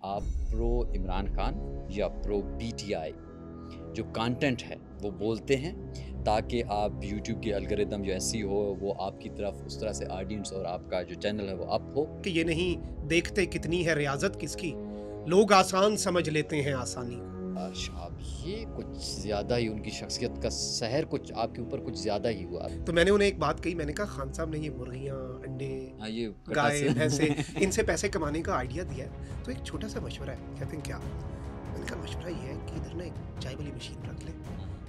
आप प्रो इमरान खान या pro PTI जो कंटेंट है वो बोलते हैं ताकि आप यूट्यूब की एल्गोरिदम जो ऐसी हो वो आपकी तरफ उस तरह से ऑडियंस और आपका जो चैनल है वो अप हो। कि ये नहीं देखते कितनी है रियाजत किसकी, लोग आसान समझ लेते हैं आसानी को। शाब ये कुछ ज़्यादा ही उनकी शख्सियत का सहर कुछ आपके ऊपर कुछ ज़्यादा ही हुआ। तो मैंने उन्हें एक बात कही, मैंने कहा खान साहब ने ये मुर्गियाँ, अंडे, हाँ ये गाय, भैंसे इनसे पैसे कमाने का आइडिया दिया है, तो एक छोटा सा मशवरा है। कहते हैं क्या? मैंने कहा मशवरा ये है कि इधर ना एक चाय वाली मशीन रख ले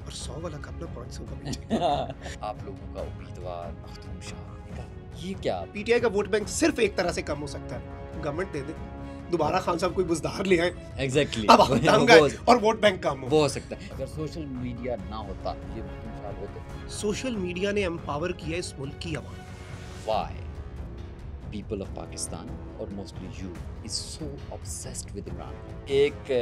और 100 वाला कप ना 500 का बेचे। आप लोगों का उम्मीदवार मखदूम शाह, ये क्या पीटीआई का वोट बैंक सिर्फ एक तरह से कम हो सकता है, गवर्नमेंट दे दे, दोबारा खान साहब कोई बुजदार ले आए, एग्जैक्टली अब हम तंग आए और वोट बैंक कम वो हो सकता है। अगर सोशल मीडिया ना होता ये मखदूम शाह होते। सोशल मीडिया ने एम्पावर किया इस मुल्क की आवाम। Why people of Pakistan or mostly you is so obsessed with Imran? एक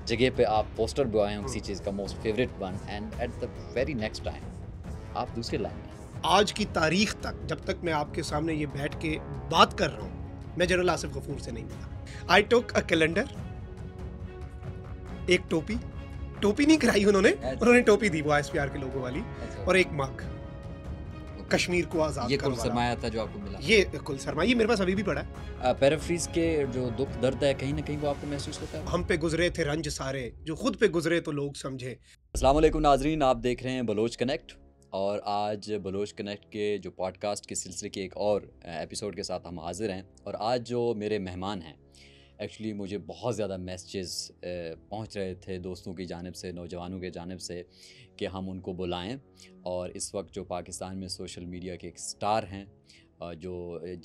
जगह पे आप पोस्टर बॉय हैं किसी चीज़ का most favourite one and at the very next time आप दूसरे लाइन में। आज की तारीख तक जब तक मैं आपके सामने ये बैठ के बात कर रहा हूँ, मैं जनरल आसिफ गफूर से नहीं मिला। आई टुक अ कैलेंडर, एक टोपी नहीं कराई उन्होंने टोपी दी वो एसपीआर के लोगों वाली, और एक मग कश्मीर को आजाद ये कुल करवाया। सरमाया था जो आपको मिला। ये कुल सरमाया, ये मेरे पास अभी भी पड़ा है। पैराफ्रीज के जो दुख दर्द है कहीं ना कहीं वो आपको महसूस होता है। हम पे गुजरे थे रंज सारे, जो खुद पे गुजरे तो लोग समझे। अस्सलाम वालेकुम नाजरीन, आप देख रहे हैं बलोच कनेक्ट और आज बलोच कनेक्ट के जो पॉडकास्ट के सिलसिले के एक और एपिसोड के साथ हम हाजिर हैं। और आज जो मेरे मेहमान हैं, एक्चुअली मुझे बहुत ज़्यादा मैसेजेस पहुंच रहे थे दोस्तों की जानिब से, नौजवानों के जानिब से कि हम उनको बुलाएं। और इस वक्त जो पाकिस्तान में सोशल मीडिया के एक स्टार हैं, जो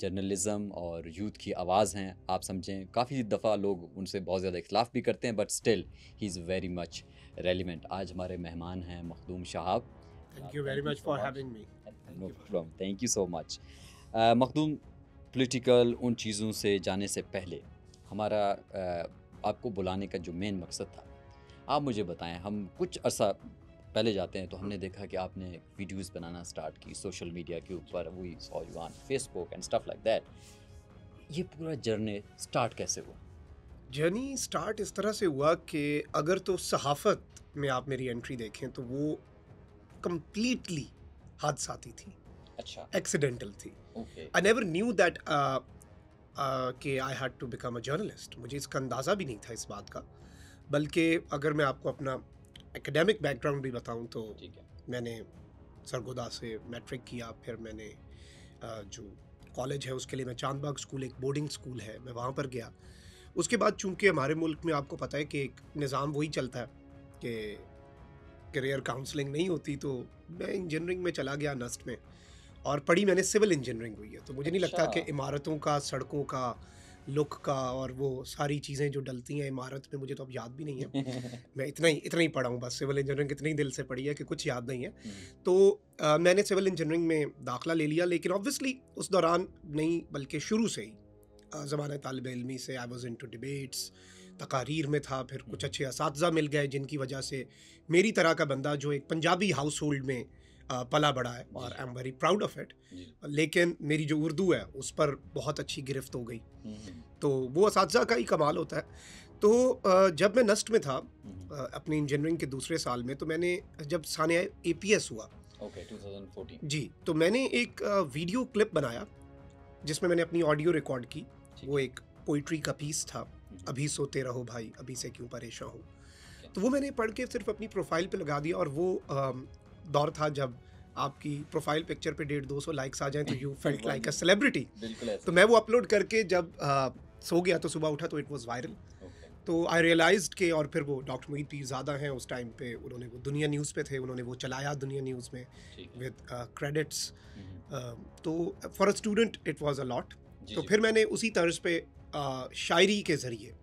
जर्नलिज़म और यूथ की आवाज़ हैं, आप समझें काफ़ी दफ़ा लोग उनसे बहुत ज़्यादा इख्तलाफ भी करते हैं but still he is very much relevant. आज हमारे मेहमान हैं Makhdoom Shah. Thank you very much for having me. No problem, thank you so much. Makhdoom, political उन चीज़ों से जाने से पहले हमारा आपको बुलाने का जो मेन मकसद था, आप मुझे बताएं। हम कुछ अर्सा पहले जाते हैं तो हमने देखा कि आपने वीडियोस बनाना स्टार्ट की सोशल मीडिया के ऊपर, we saw you on Facebook and stuff like that. ये पूरा जर्नी स्टार्ट कैसे हुआ? जर्नी स्टार्ट इस तरह से हुआ कि अगर तो सहाफ़त में आप मेरी एंट्री देखें तो वो कंप्लीटली हादसाती थी, अच्छा, एक्सीडेंटल थी। Okay, I never knew that कि I had to become a journalist. मुझे इसका अंदाज़ा भी नहीं था इस बात का। बल्कि अगर मैं आपको अपना एकेडमिक बैकग्राउंड भी बताऊं तो ठीक है। मैंने सरगोदा से मैट्रिक किया, फिर मैंने जो कॉलेज है उसके लिए मैं चांदबाग स्कूल, एक बोर्डिंग स्कूल है, मैं वहाँ पर गया। उसके बाद चूंकि हमारे मुल्क में आपको पता है कि एक निज़ाम वही चलता है कि करियर काउंसलिंग नहीं होती, तो मैं इंजीनियरिंग में चला गया नस्ट में, और पढ़ी मैंने सिविल इंजीनियरिंग हुई है। तो मुझे नहीं लगता कि इमारतों का, सड़कों का, लुक का और वो सारी चीज़ें जो डलती हैं इमारत में, मुझे तो अब याद भी नहीं है। मैं इतना ही पढ़ा हूँ बस, सिविल इंजीनियरिंग इतनी दिल से पढ़ी है कि कुछ याद नहीं है। तो मैंने सिविल इंजीनियरिंग में दाखिला ले लिया, लेकिन ऑब्वियसली उस दौरान नहीं बल्कि शुरू से ही ज़माने तालिब इल्मी से आई वाज इनटू डिबेट्स, तकारीर में था। फिर कुछ अच्छे असातिज़ा मिल गए जिनकी वजह से मेरी तरह का बंदा जो एक पंजाबी हाउस होल्ड में पला बड़ा है, और I am very proud of it, लेकिन मेरी जो उर्दू है उस पर बहुत अच्छी गिरफ्त हो गई। तो वो असातिज़ा का ही कमाल होता है। तो जब मैं नस्ट में था अपनी इंजीनियरिंग के दूसरे साल में, तो मैंने जब सानिया APS हुआ, ओके 2014 जी, तो मैंने एक वीडियो क्लिप बनाया जिसमें मैंने अपनी ऑडियो रिकॉर्ड की। वो एक पोइट्री का पीस था, अभी सोते रहो भाई अभी से क्यों परेशान हो। तो वो मैंने पढ़ के सिर्फ अपनी प्रोफाइल पे लगा दिया, और वो दौर था जब आपकी प्रोफाइल पिक्चर पे 150-200 लाइक्स आ जाएं तो you felt like a celebrity. तो मैं वो अपलोड करके जब सो गया तो सुबह उठा तो इट वाज वायरल। तो आई रियलाइज्ड के, और फिर वो डॉक्टर मोहित पीर ज़ादा हैं उस टाइम पे, उन्होंने वो दुनिया न्यूज़ पे थे, उन्होंने वो चलाया दुनिया न्यूज़ में विद क्रेडिट्स। तो for a student it was a lot. तो फिर मैंने उसी तर्ज पे शायरी के ज़रिए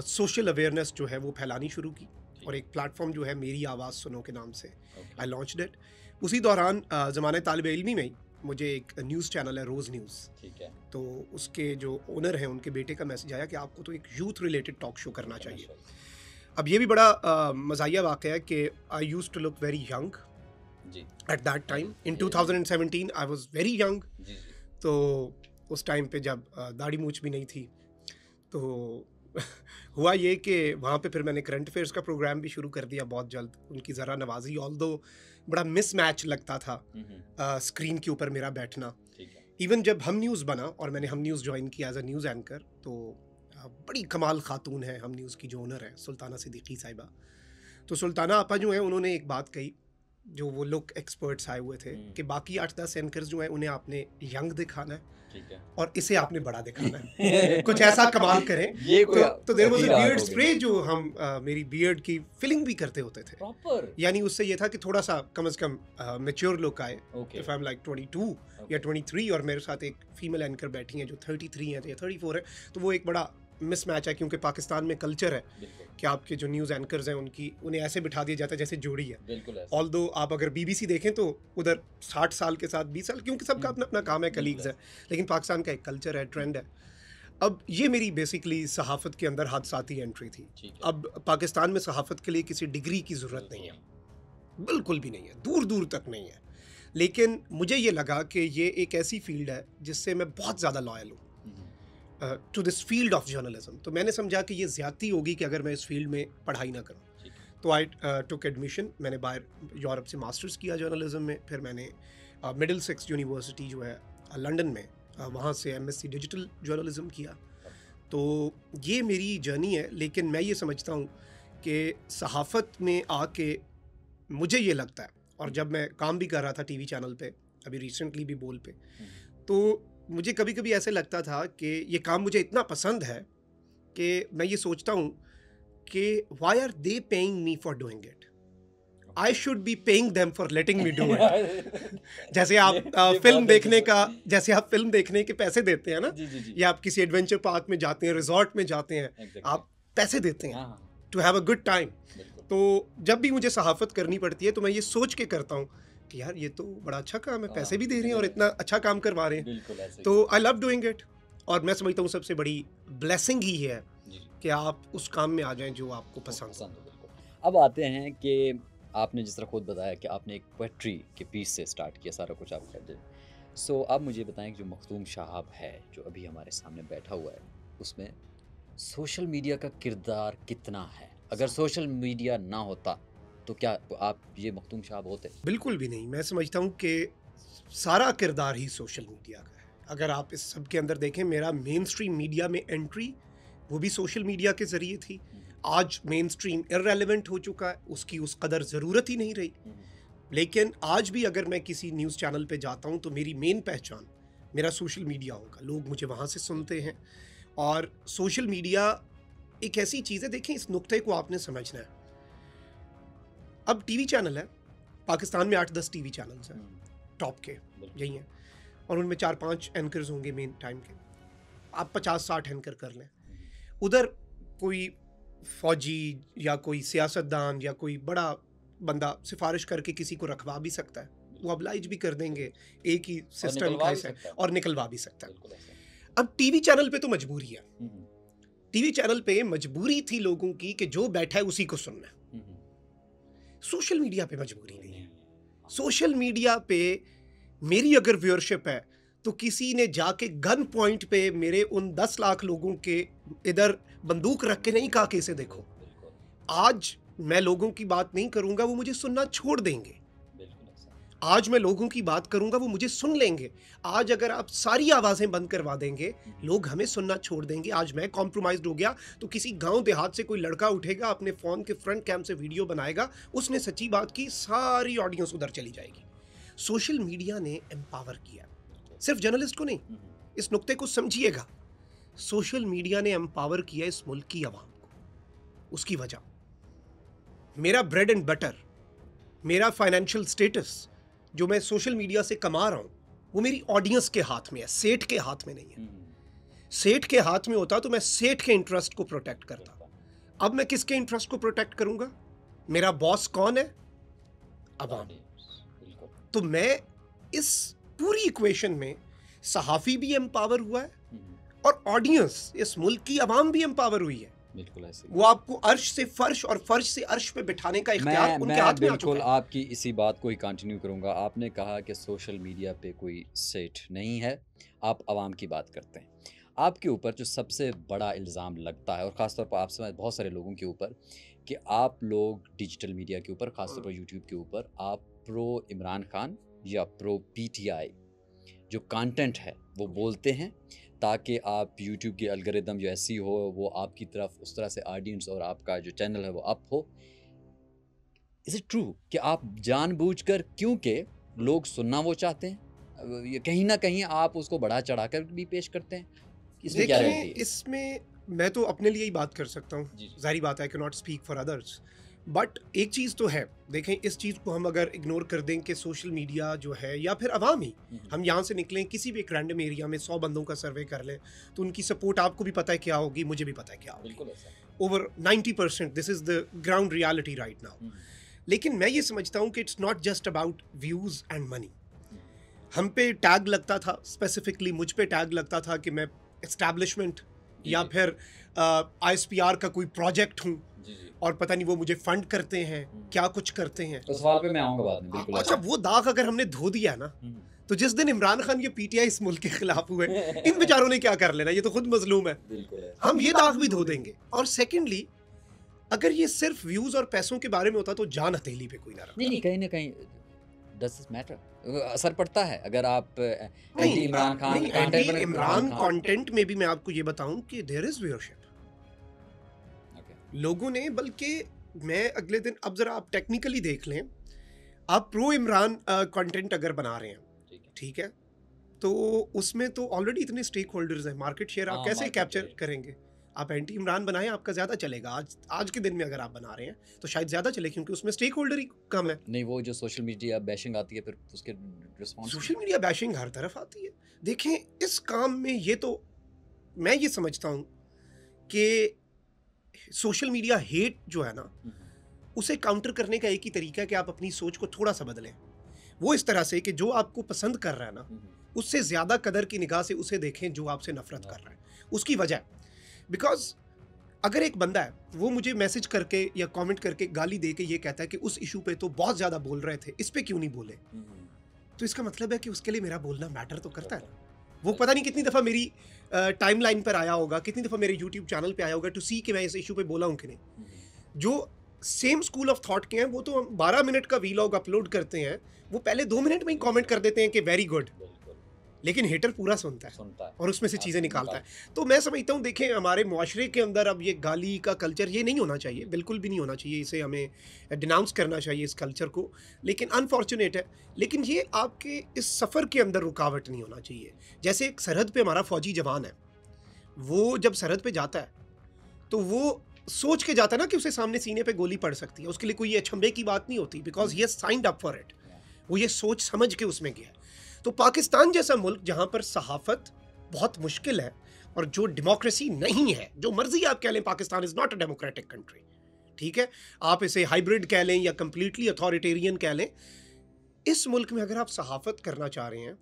सोशल अवेयरनेस जो है वो फैलानी शुरू की, और एक प्लेटफॉर्म जो है मेरी आवाज़ सुनो के नाम से आई लॉन्च्ड इट। उसी दौरान ज़माने तालिब इल्मी में ही मुझे एक न्यूज़ चैनल है रोज़ न्यूज़, ठीक है, तो उसके जो ओनर हैं उनके बेटे का मैसेज आया कि आपको तो एक यूथ रिलेटेड टॉक शो करना चाहिए। अब ये भी बड़ा मज़ाहिया वाक़या है कि I used to look very young at that time. In 2017 I was very young. तो उस टाइम पे जब दाढ़ी मूछ भी नहीं थी, तो हुआ ये कि वहाँ पे फिर मैंने करंट अफेयर्स का प्रोग्राम भी शुरू कर दिया बहुत जल्द, उनकी ज़रा नवाजी, ऑल्दो बड़ा मिसमैच लगता था स्क्रीन के ऊपर मेरा बैठना। इवन जब हम न्यूज़ बना और मैंने हम न्यूज़ ज्वाइन किया एज अ न्यूज़ एंकर, तो बड़ी कमाल खातून है हम न्यूज़ की जो ओनर है, सुल्ताना सिद्दीकी साहिबा। तो सुल्ताना आपा जो है उन्होंने एक बात कही, जो वो लोग एक्सपर्ट्स आए हुए थे, कि बाकी 8-10 एंकर्स जो हैं उन्हें आपने यंग दिखाना है और इसे आपने बड़ा दिखाना है। कुछ ऐसा कमाल करें। ये तो there was a beard spray जो हम मेरी बियर्ड की फिलिंग भी करते होते थे प्रॉपर, यानी उससे ये था कि थोड़ा सा कम से कम मैच्योर लुक आए। इफ आई एम लाइक 22 या 23 और मेरे साथ एक फीमेल एंकर बैठी है जो 33 है या 34 है, तो वो एक बड़ा मिसमैच है, क्योंकि पाकिस्तान में कल्चर है कि आपके जो न्यूज़ एंकर्स हैं उन्हें ऐसे बिठा दिया जाता है जैसे जोड़ी है। ऑल्दो आप अगर बीबीसी देखें तो उधर 60 साल के साथ 20 साल, क्योंकि सबका अपना अपना काम है, कलीग्स है, लेकिन पाकिस्तान का एक कल्चर है, ट्रेंड है। अब ये मेरी बेसिकली सहाफ़त के अंदर हादसाती एंट्री थी। अब पाकिस्तान में सहाफ़त के लिए किसी डिग्री की ज़रूरत नहीं है, बिल्कुल भी नहीं है, दूर दूर तक नहीं है। लेकिन मुझे ये लगा कि ये एक ऐसी फील्ड है जिससे मैं बहुत ज़्यादा लॉयल हूँ to this field of journalism. तो मैंने समझा कि ये ज़्यादती होगी कि अगर मैं इस फील्ड में पढ़ाई ना करूँ। तो आई टुक एडमिशन, मैंने बाहर यूरोप से मास्टर्स किया जर्नलिज्म में, फिर मैंने मिडिलसेक्स यूनिवर्सिटी जो है लंदन में, वहाँ से एमएससी डिजिटल जर्नलिज्म किया। तो ये मेरी जर्नी है। लेकिन मैं ये समझता हूँ कि सहाफ़त में आके मुझे ये लगता है, और जब मैं काम भी कर रहा था टीवी चैनल पे, अभी रिसेंटली भी बोल पे, तो मुझे कभी कभी ऐसे लगता था कि ये काम मुझे इतना पसंद है कि मैं ये सोचता हूँ कि why are they paying me for doing it, I should be paying them for letting me do it. जैसे आप फिल्म देखने के पैसे देते हैं ना, या आप किसी एडवेंचर पार्क में जाते हैं, रिजॉर्ट में जाते हैं, आप पैसे देते हैं to have a good time. तो जब भी मुझे सहाफ़त करनी पड़ती है तो मैं ये सोच के करता हूँ कि यार ये तो बड़ा अच्छा काम है, पैसे भी दे रहे हैं और इतना अच्छा काम करवा रहे हैं, तो आई लव डूइंग इट। और मैं समझता हूँ सबसे बड़ी ब्लेसिंग ही है कि आप उस काम में आ जाएं जो आपको पसंद हो। अब आते हैं कि आपने जिस तरह खुद बताया कि आपने एक पोएट्री के पीस से स्टार्ट किया, सारा कुछ आप कर दे। सो आप मुझे बताएं कि जो मखदूम शाहब है जो अभी हमारे सामने बैठा हुआ है, उसमें सोशल मीडिया का किरदार कितना है? अगर सोशल मीडिया ना होता तो क्या आप ये मखदूम शाहब होते? बिल्कुल भी नहीं। मैं समझता हूँ कि सारा किरदार ही सोशल मीडिया का है। अगर आप इस सब के अंदर देखें, मेरा मेन स्ट्रीम मीडिया में एंट्री वो भी सोशल मीडिया के ज़रिए थी। आज मेन स्ट्रीम इररेलेवेंट हो चुका है, उसकी उस कदर ज़रूरत ही नहीं रही। लेकिन आज भी अगर मैं किसी न्यूज़ चैनल पे जाता हूँ तो मेरी मेन पहचान मेरा सोशल मीडिया होगा, लोग मुझे वहाँ से सुनते हैं। और सोशल मीडिया एक ऐसी चीज़ है, देखें इस नुक्ते को आपने समझना है। अब टीवी चैनल है, पाकिस्तान में 8-10 टीवी चैनल्स हैं टॉप के, यही हैं, और उनमें 4-5 एंकर्स होंगे मेन टाइम के। आप 50-60 एंकर कर लें। उधर कोई फौजी या कोई सियासतदान या कोई बड़ा बंदा सिफारिश करके किसी को रखवा भी सकता है, वो ऑब्लाइज भी कर देंगे, एक ही सिस्टम का है, और निकलवा भी सकता है। अब टीवी चैनल पे तो मजबूरी है, टीवी चैनल पे मजबूरी थी लोगों की कि जो बैठा है उसी को सुनना है। सोशल मीडिया पे मजबूरी नहीं है। सोशल मीडिया पे मेरी अगर व्यूअरशिप है तो किसी ने जाके गन पॉइंट पे मेरे उन 10 लाख लोगों के इधर बंदूक रख के नहीं कहा कि इसे देखो। आज मैं लोगों की बात नहीं करूंगा, वो मुझे सुनना छोड़ देंगे। आज मैं लोगों की बात करूंगा, वो मुझे सुन लेंगे। आज अगर आप सारी आवाज़ें बंद करवा देंगे, लोग हमें सुनना छोड़ देंगे। आज मैं कॉम्प्रोमाइज़ हो गया तो किसी गांव देहात से कोई लड़का उठेगा, अपने फ़ोन के फ्रंट कैम से वीडियो बनाएगा, उसने सच्ची बात की, सारी ऑडियंस उधर चली जाएगी। सोशल मीडिया ने एम्पावर किया, सिर्फ जर्नलिस्ट को नहीं, इस नुक्ते को समझिएगा। सोशल मीडिया ने एम्पावर किया इस मुल्क की आवाम को। उसकी वजह मेरा ब्रेड एंड बटर, मेरा फाइनेंशियल स्टेटस जो मैं सोशल मीडिया से कमा रहा हूँ, वो मेरी ऑडियंस के हाथ में है, सेठ के हाथ में नहीं है। सेठ के हाथ में होता तो मैं सेठ के इंटरेस्ट को प्रोटेक्ट करता। अब मैं किसके इंटरेस्ट को प्रोटेक्ट करूंगा? मेरा बॉस कौन है? अवाम। तो मैं इस पूरी इक्वेशन में सहाफ़ी भी एम्पावर हुआ है और ऑडियंस, इस मुल्क की आवाम भी एम्पावर हुई है। बिल्कुल ऐसे। वो आपको अर्श से फर्श और फर्श से अर्श पे बिठाने का इख्तियार उनके हाथ में आ चुका है। बिल्कुल आपकी इसी बात को ही कंटिन्यू करूंगा। आपने कहा कि सोशल मीडिया पे कोई सेठ नहीं है, आप आवाम की बात करते हैं। आपके ऊपर जो सबसे बड़ा इल्ज़ाम लगता है और ख़ासतौर पर आपसे बहुत सारे लोगों के ऊपर कि आप लोग डिजिटल मीडिया के ऊपर ख़ासतौर पर यूट्यूब के ऊपर आप प्रो इमरान खान या प्रो पीटीआई जो कंटेंट है वो बोलते हैं ताकि आप यूट्यूब की एल्गोरिदम जो ऐसी हो वो आपकी तरफ उस तरह से ऑडियंस और आपका जो चैनल है वो अप हो। इज़ इट ट्रू कि आप जानबूझकर क्योंकि लोग सुनना वो चाहते हैं ये कहीं ना कहीं आप उसको बढ़ा चढ़ा कर भी पेश करते हैं, इसमें क्या देखिए reality है? इसमें मैं तो अपने लिए ही बात कर सकता हूँ, जी जी जाहिर बात है, I can not speak for others. But एक चीज़ तो है, देखें इस चीज़ को हम अगर इग्नोर कर दें कि सोशल मीडिया जो है या फिर अवाम ही, हम यहाँ से निकलें किसी भी एक रैंडम एरिया में 100 बंदों का सर्वे कर लें तो उनकी सपोर्ट आपको भी पता है क्या होगी, मुझे भी पता है क्या होगी। बिल्कुल ऐसा। Over 90% this is the ground reality right now. लेकिन मैं ये समझता हूँ कि it's not just about views and money. हम पे टैग लगता था, स्पेसिफिकली मुझ पे टैग लगता था कि मैं एस्टैब्लिशमेंट या फिर ISPR का कोई प्रोजेक्ट हूँ और पता नहीं वो मुझे फंड करते हैं, क्या कुछ करते हैं। तो सवाल पे मैं आऊंगा बाद में, बिल्कुल अच्छा, वो दाग अगर हमने धो दिया ना, तो जिस दिन इमरान खान के पीटीआई इस मुल्क के खिलाफ हुए, इन बेचारों ने क्या कर लेना, ये तो खुद मजलूम है। हम ये दाग भी धो देंगे। और सेकेंडली, अगर ये सिर्फ व्यूज और पैसों के बारे में होता तो जान हथेली पे कोई ना रखता। नहीं, कहीं ना कहीं डज दिस मैटर, असर पड़ता है अगर आप एंटी इमरान खान नहीं, एंटी इमरान कंटेंट में भी मैं आपको ये बताऊं कि देयर इज व्यूअरशिप लोगों ने, बल्कि मैं अगले दिन, अब जरा आप टेक्निकली देख लें, आप प्रो इमरान कंटेंट अगर बना रहे हैं, ठीक है, तो उसमें तो ऑलरेडी इतने स्टेक होल्डर्स हैं, मार्केट शेयर आप कैसे कैप्चर करेंगे? आप एंटी इमरान बनाएं, आपका ज़्यादा चलेगा। आज के दिन में अगर आप बना रहे हैं तो शायद ज़्यादा चले, क्योंकि उसमें स्टेक होल्डर ही कम है। नहीं, वो जो सोशल मीडिया बैशिंग आती है फिर उसके रिस्पॉन्स, सोशल मीडिया बैशिंग हर तरफ आती है। देखें इस काम में ये तो मैं ये समझता हूँ कि सोशल मीडिया हेट जो है ना, उसे काउंटर करने का एक ही तरीका है कि आप अपनी सोच को थोड़ा सा बदलें। वो इस तरह से कि जो आपको पसंद कर रहा है ना, उससे ज़्यादा कदर की निगाह से उसे देखें जो आपसे नफरत कर रहा है। उसकी वजह, बिकॉज अगर एक बंदा है वो मुझे मैसेज करके या कमेंट करके गाली दे के ये कहता है कि उस इशू पे तो बहुत ज़्यादा बोल रहे थे, इस पे क्यों नहीं बोले, तो इसका मतलब है कि उसके लिए मेरा बोलना मैटर तो करता है ना। वो पता नहीं कितनी दफ़ा मेरी टाइमलाइन पर आया होगा, कितनी दफ़ा मेरे यूट्यूब चैनल पे आया होगा टू सी कि मैं इस इशू पे बोला हूँ कि नहीं। जो सेम स्कूल ऑफ थॉट के हैं वो तो 12 मिनट का वीलॉग अपलोड करते हैं, वो पहले 2 मिनट में ही कमेंट कर देते हैं कि वेरी गुड, लेकिन हेटर पूरा सुनता है और उसमें से चीज़ें निकालता है। तो मैं समझता हूँ, देखें हमारे मुआशरे के अंदर अब ये गाली का कल्चर ये नहीं होना चाहिए, बिल्कुल भी नहीं होना चाहिए, इसे हमें डिनाउंस करना चाहिए इस कल्चर को। लेकिन अनफॉर्चुनेट है, लेकिन ये आपके इस सफ़र के अंदर रुकावट नहीं होना चाहिए। जैसे एक सरहद पे हमारा फ़ौजी जवान है, वो जब सरहद पे जाता है तो वो सोच के जाता है ना कि उसे सामने सीने पे गोली पड़ सकती है, उसके लिए कोई ये अचंभे की बात नहीं होती, because he signed up for it. वो ये सोच समझ के उसमें गया। तो पाकिस्तान जैसा मुल्क जहाँ पर सहाफ़त बहुत मुश्किल है और जो डेमोक्रेसी नहीं है, जो मर्जी आप कह लें, Pakistan is not a democratic country, ठीक है, आप इसे हाइब्रिड कह लें या कम्प्लीटली अथॉरिटेरियन कह लें, इस मुल्क में अगर आप सहाफ़त करना चाह रहे हैं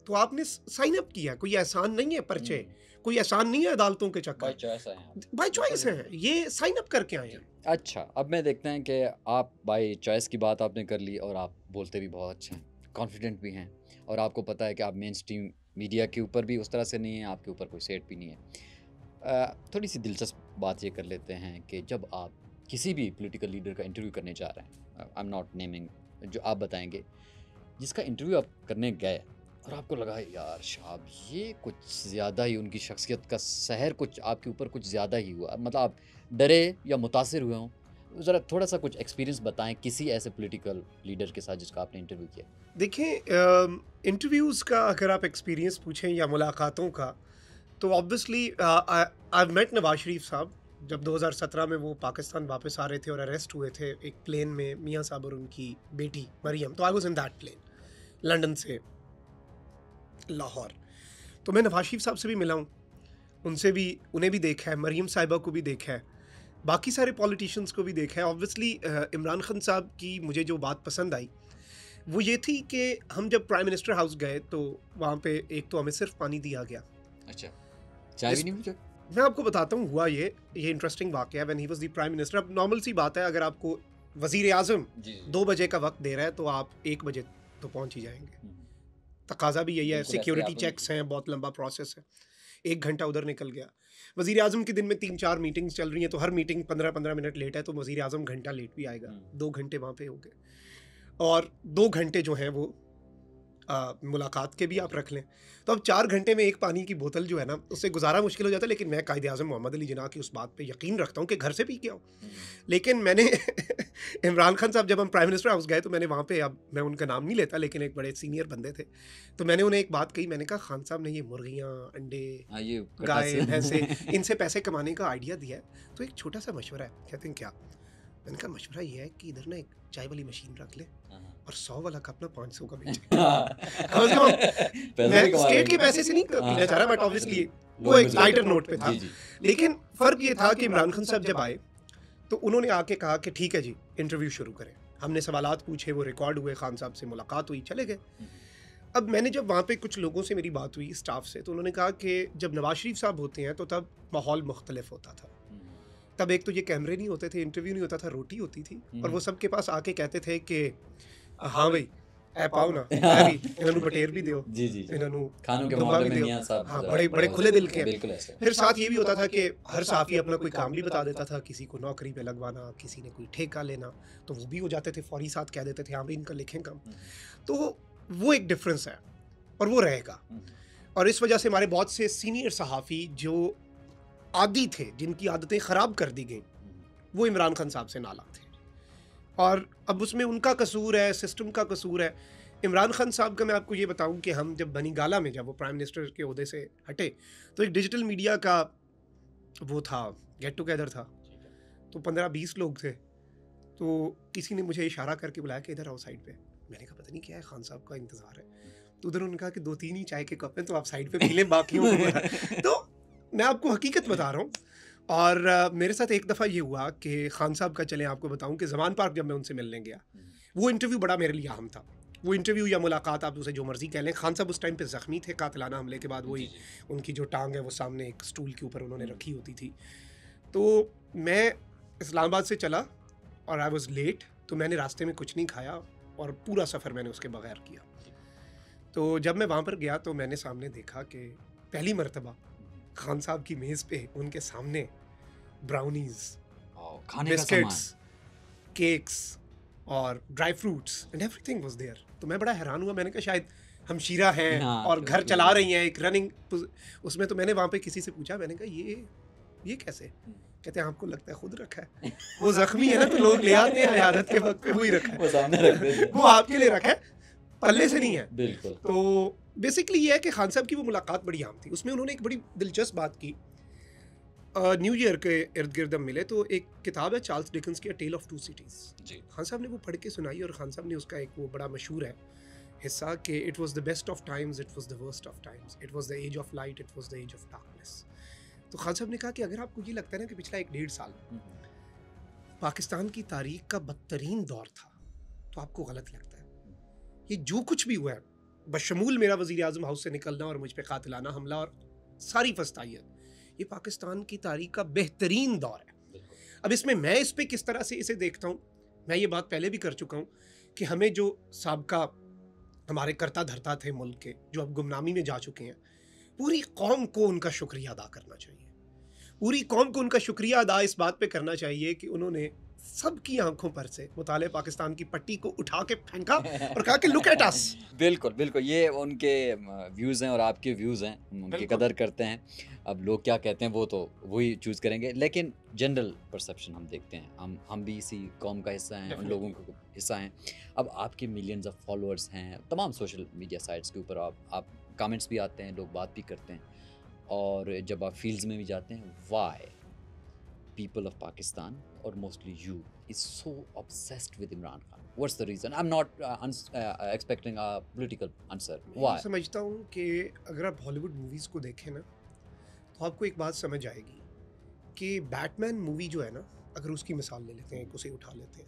तो आपने साइन अप किया, कोई एहसान नहीं है पर्चे, कोई एहसान नहीं है अदालतों के चक्कर, बाय चॉइस है, ये साइन अप करके आए हैं। अच्छा, अब मैं देखते हैं कि आप बाय चॉइस की बात आपने कर ली और आप बोलते भी बहुत अच्छे हैं, कॉन्फिडेंट भी हैं और आपको पता है कि आप मेन स्ट्रीम मीडिया के ऊपर भी उस तरह से नहीं है, आपके ऊपर कोई सेट भी नहीं है। थोड़ी सी दिलचस्प बात ये कर लेते हैं कि जब आप किसी भी पॉलिटिकल लीडर का इंटरव्यू करने जा रहे हैं, आई एम नॉट नेमिंग, जो आप बताएंगे जिसका इंटरव्यू आप करने गए और आपको लगा यार शाब ये कुछ ज़्यादा ही उनकी शख्सियत का सहर कुछ आपके ऊपर कुछ ज़्यादा ही हुआ, मतलब आप डरे या मुतासिर हुए हों, ज़रा थोड़ा सा कुछ एक्सपीरियंस बताएं किसी ऐसे पॉलिटिकल लीडर के साथ जिसका आपने इंटरव्यू किया। देखिए इंटरव्यूज़ का अगर आप एक्सपीरियंस पूछें या मुलाकातों का, तो obviously I met Nawaz Sharif साहब जब 2017 में वो पाकिस्तान वापस आ रहे थे और अरेस्ट हुए थे एक प्लेन में, मियाँ साहब और उनकी बेटी मरियम, तो I was in that plane London से लाहौर। तो मैं नवाज शरीफ साहब से भी मिला हूँ, उनसे भी, उन्हें भी देखा है, मरियम साहिबा को भी देखा है, बाकी सारे पॉलिटिशियंस को भी देखा है। ऑब्वियसली इमरान खान साहब की मुझे जो बात पसंद आई वो ये थी कि हम जब प्राइम मिनिस्टर हाउस गए तो वहाँ पे एक तो हमें सिर्फ पानी दिया गया। अच्छा, चाय भी नहीं मुझे? मैं आपको बताता हूँ हुआ ये इंटरेस्टिंग वाक़या है। When he was the prime minister, अब नॉर्मल सी बात है, अगर आपको वज़ीर आज़म 2 बजे का वक्त दे रहा है तो आप 1 बजे तो पहुँच ही जाएंगे। तकाजा भी यही है, सिक्योरिटी चेक्स हैं, बहुत लंबा प्रोसेस है। 1 घंटा उधर निकल गया। वज़ीर आज़म के दिन में 3-4 मीटिंग्स चल रही हैं, तो हर मीटिंग 15-15 मिनट लेट है, तो वज़ीर आज़म घंटा लेट भी आएगा। 2 घंटे वहाँ पे हो गए, और 2 घंटे जो हैं वो मुलाकात के भी आप रख लें, तो अब 4 घंटे में एक पानी की बोतल जो है ना, उससे गुजारा मुश्किल हो जाता है। लेकिन मैं कायदे आज़म मोहम्मद अली जिन्ना की उस बात पे यकीन रखता हूँ कि घर से पी के आओ। लेकिन मैंने इमरान खान साहब जब हम प्राइम मिनिस्टर हाउस गए, तो मैंने वहाँ पे, अब मैं उनका नाम नहीं लेता, लेकिन एक बड़े सीनियर बंदे थे, तो मैंने उन्हें एक बात कही। मैंने कहा, खान साहब ने ये मुर्गियाँ, अंडे, गाय, भैंसे, इनसे पैसे कमाने का आइडिया दिया है, तो एक छोटा सा मशवरा है। कहते हैं क्या? मैंने कहा, मशवरा ये है कि इधर ना एक चाय वाली मशीन रख ले और 100 वाला कप ना 500 का बेचे। मैं स्टेट के पैसे से नहीं पीना चाह रहा, बट ऑब्वियसली वो एक लाइटर नोट पे था। लेकिन फर्क ये था कि इमरान खान साहब जब आए, तो उन्होंने आके कहा कि ठीक है जी, इंटरव्यू शुरू करें। हमने सवालात पूछे, वो रिकॉर्ड हुए, खान साहब से मुलाकात हुई, चले गए। अब मैंने जब वहाँ पे कुछ लोगों से मेरी बात हुई, स्टाफ से, तो उन्होंने कहा कि जब नवाज शरीफ साहब होते हैं तो तब माहौल मुख्तलिफ होता था। तब एक तो ये कैमरे नहीं होते थे, इंटरव्यू नहीं होता था, रोटी होती थी, और वो सबके पास आके कहते थे कि हाँ भाई ऐ पाओ ना, इन्होंने बटेर भी दियो, जी जी, इन्होंने खानों के दुबा मामले भी में दियो। मियां साहब हाँ, बड़े बड़े खुले दिल के हैं। बिल्कुल ऐसे। फिर साथ ये भी होता था कि हर साफ़ी अपना कोई काम भी बता देता था, किसी को नौकरी पे लगवाना, किसी ने कोई ठेका लेना, तो वो भी हो जाते थे, फौरी साथ कह देते थे हाँ भाई इनका लिखें काम। तो वो एक डिफरेंस है, और वो रहेगा। और इस वजह से हमारे बहुत से सीनियर सहाफ़ी जो आदी थे, जिनकी आदतें ख़राब कर दी गई, वो इमरान खान साहब से नाला थे, और अब उसमें उनका कसूर है, सिस्टम का कसूर है। इमरान खान साहब का मैं आपको ये बताऊं कि हम जब बनी गाला में, जब वो प्राइम मिनिस्टर के ओहदे से हटे, तो एक डिजिटल मीडिया का वो था, गेट टुगेदर था, तो 15-20 लोग थे। तो किसी ने मुझे इशारा करके बुलाया कि इधर आओ साइड पे। मैंने कहा पता नहीं क्या है, खान साहब का इंतज़ार है। तो उधर उन्होंने कहा कि 2-3 ही चाय के कप हैं, तो आप साइड पे पी लें, बाकियों को। तो मैं आपको हकीकत बता रहा हूँ। और मेरे साथ एक दफ़ा ये हुआ कि खान साहब का, चलें आपको बताऊं कि ज़मान पार्क जब मैं उनसे मिलने गया, वो इंटरव्यू बड़ा मेरे लिए अहम था। वो इंटरव्यू या मुलाकात, आप उसे जो मर्ज़ी कह लें। खान साहब उस टाइम पे ज़ख्मी थे कातिलाना हमले के बाद। वही उनकी जो टांग है वो सामने एक स्टूल के ऊपर उन्होंने रखी होती थी। तो मैं इस्लामाबाद से चला और आई वॉज़ लेट, तो मैंने रास्ते में कुछ नहीं खाया और पूरा सफ़र मैंने उसके बगैर किया। तो जब मैं वहाँ पर गया तो मैंने सामने देखा कि पहली मरतबा खान साहब की मेज़ पे उनके सामने ब्राउनीज, बिस्किट्स, केक्स और dry fruits and everything was there. तो मैं बड़ा हैरान हुआ। मैंने कहा शायद हम शीरा हैं और घर चला रही हैं एक रनिंग उसमें। तो मैंने वहाँ पे किसी से पूछा, मैंने कहा ये कैसे? कहते हैं आपको लगता है खुद रखा है। वो जख्मी है ना, तो लोग ले आते हैं हयादत के वक्त पे, वही रखा है, वो सामने रख देते, वो आपके लिए रखा है, पल्ले से नहीं है। बिल्कुल। तो बेसिकली ये है कि खान साहब की वो मुलाकात बड़ी आम थी। उसमें उन्होंने एक बड़ी दिलचस्प बात की। न्यू ईयर के इर्द गिर्द हम मिले, तो एक किताब है चार्ल्स डिकन्स की, Tale of Two Cities. Khan साहब ने वो पढ़ के सुनाई, और खान साहब ने उसका एक वो बड़ा मशहूर है हिस्सा कि it was the best of times, it was the worst of times, it was the age of light, it was the age of darkness. तो खान साहब ने कहा कि अगर आपको ये लगता है ना कि पिछला 1-1.5 साल पाकिस्तान की तारीख का बदतरीन दौर था, तो आपको गलत लगता है। ये जो कुछ भी हुआ है, बशमूल मेरा वज़ीर आज़म हाउस से निकलना और मुझ पे कातिलाना हमला और सारी फस्तायत, ये पाकिस्तान की तारीख का बेहतरीन दौर है। अब इसमें मैं इस पे किस तरह से इसे देखता हूँ, मैं ये बात पहले भी कर चुका हूँ कि हमें जो साबका हमारे करता धरता थे मुल्क के, जो अब गुमनामी में जा चुके हैं, पूरी कौम को उनका शुक्रिया अदा करना चाहिए। पूरी कौम को उनका शुक्रिया अदा इस बात पे करना चाहिए कि उन्होंने सबकी आंखों पर से मुताले पाकिस्तान की पट्टी को उठा के फेंका और कहा कि लुक एट अस। बिल्कुल बिल्कुल, ये उनके व्यूज़ हैं और आपके व्यूज़ हैं, उनकी कदर करते हैं। अब लोग क्या कहते हैं वो तो वही चूज़ करेंगे, लेकिन जनरल परसेप्शन हम देखते हैं, हम भी इसी कौम का हिस्सा हैं, उन लोगों का हिस्सा हैं। अब आपके मिलियंस ऑफ फॉलोअर्स हैं तमाम सोशल मीडिया साइट्स के ऊपर, आप कमेंट्स भी आते हैं, लोग बात भी करते हैं, और जब आप फील्ड्स में भी जाते हैं, Y people of Pakistan or mostly you is so obsessed with Imran Khan? What's the reason? I'm not expecting a political answer. Why? मैं समझता हूँ कि अगर आप हॉलीवुड मूवीज़ को देखें ना, तो आपको एक बात समझ आएगी कि बैटमैन मूवी जो है ना, अगर उसकी मिसाल ले लेते हैं, उसे उठा लेते हैं,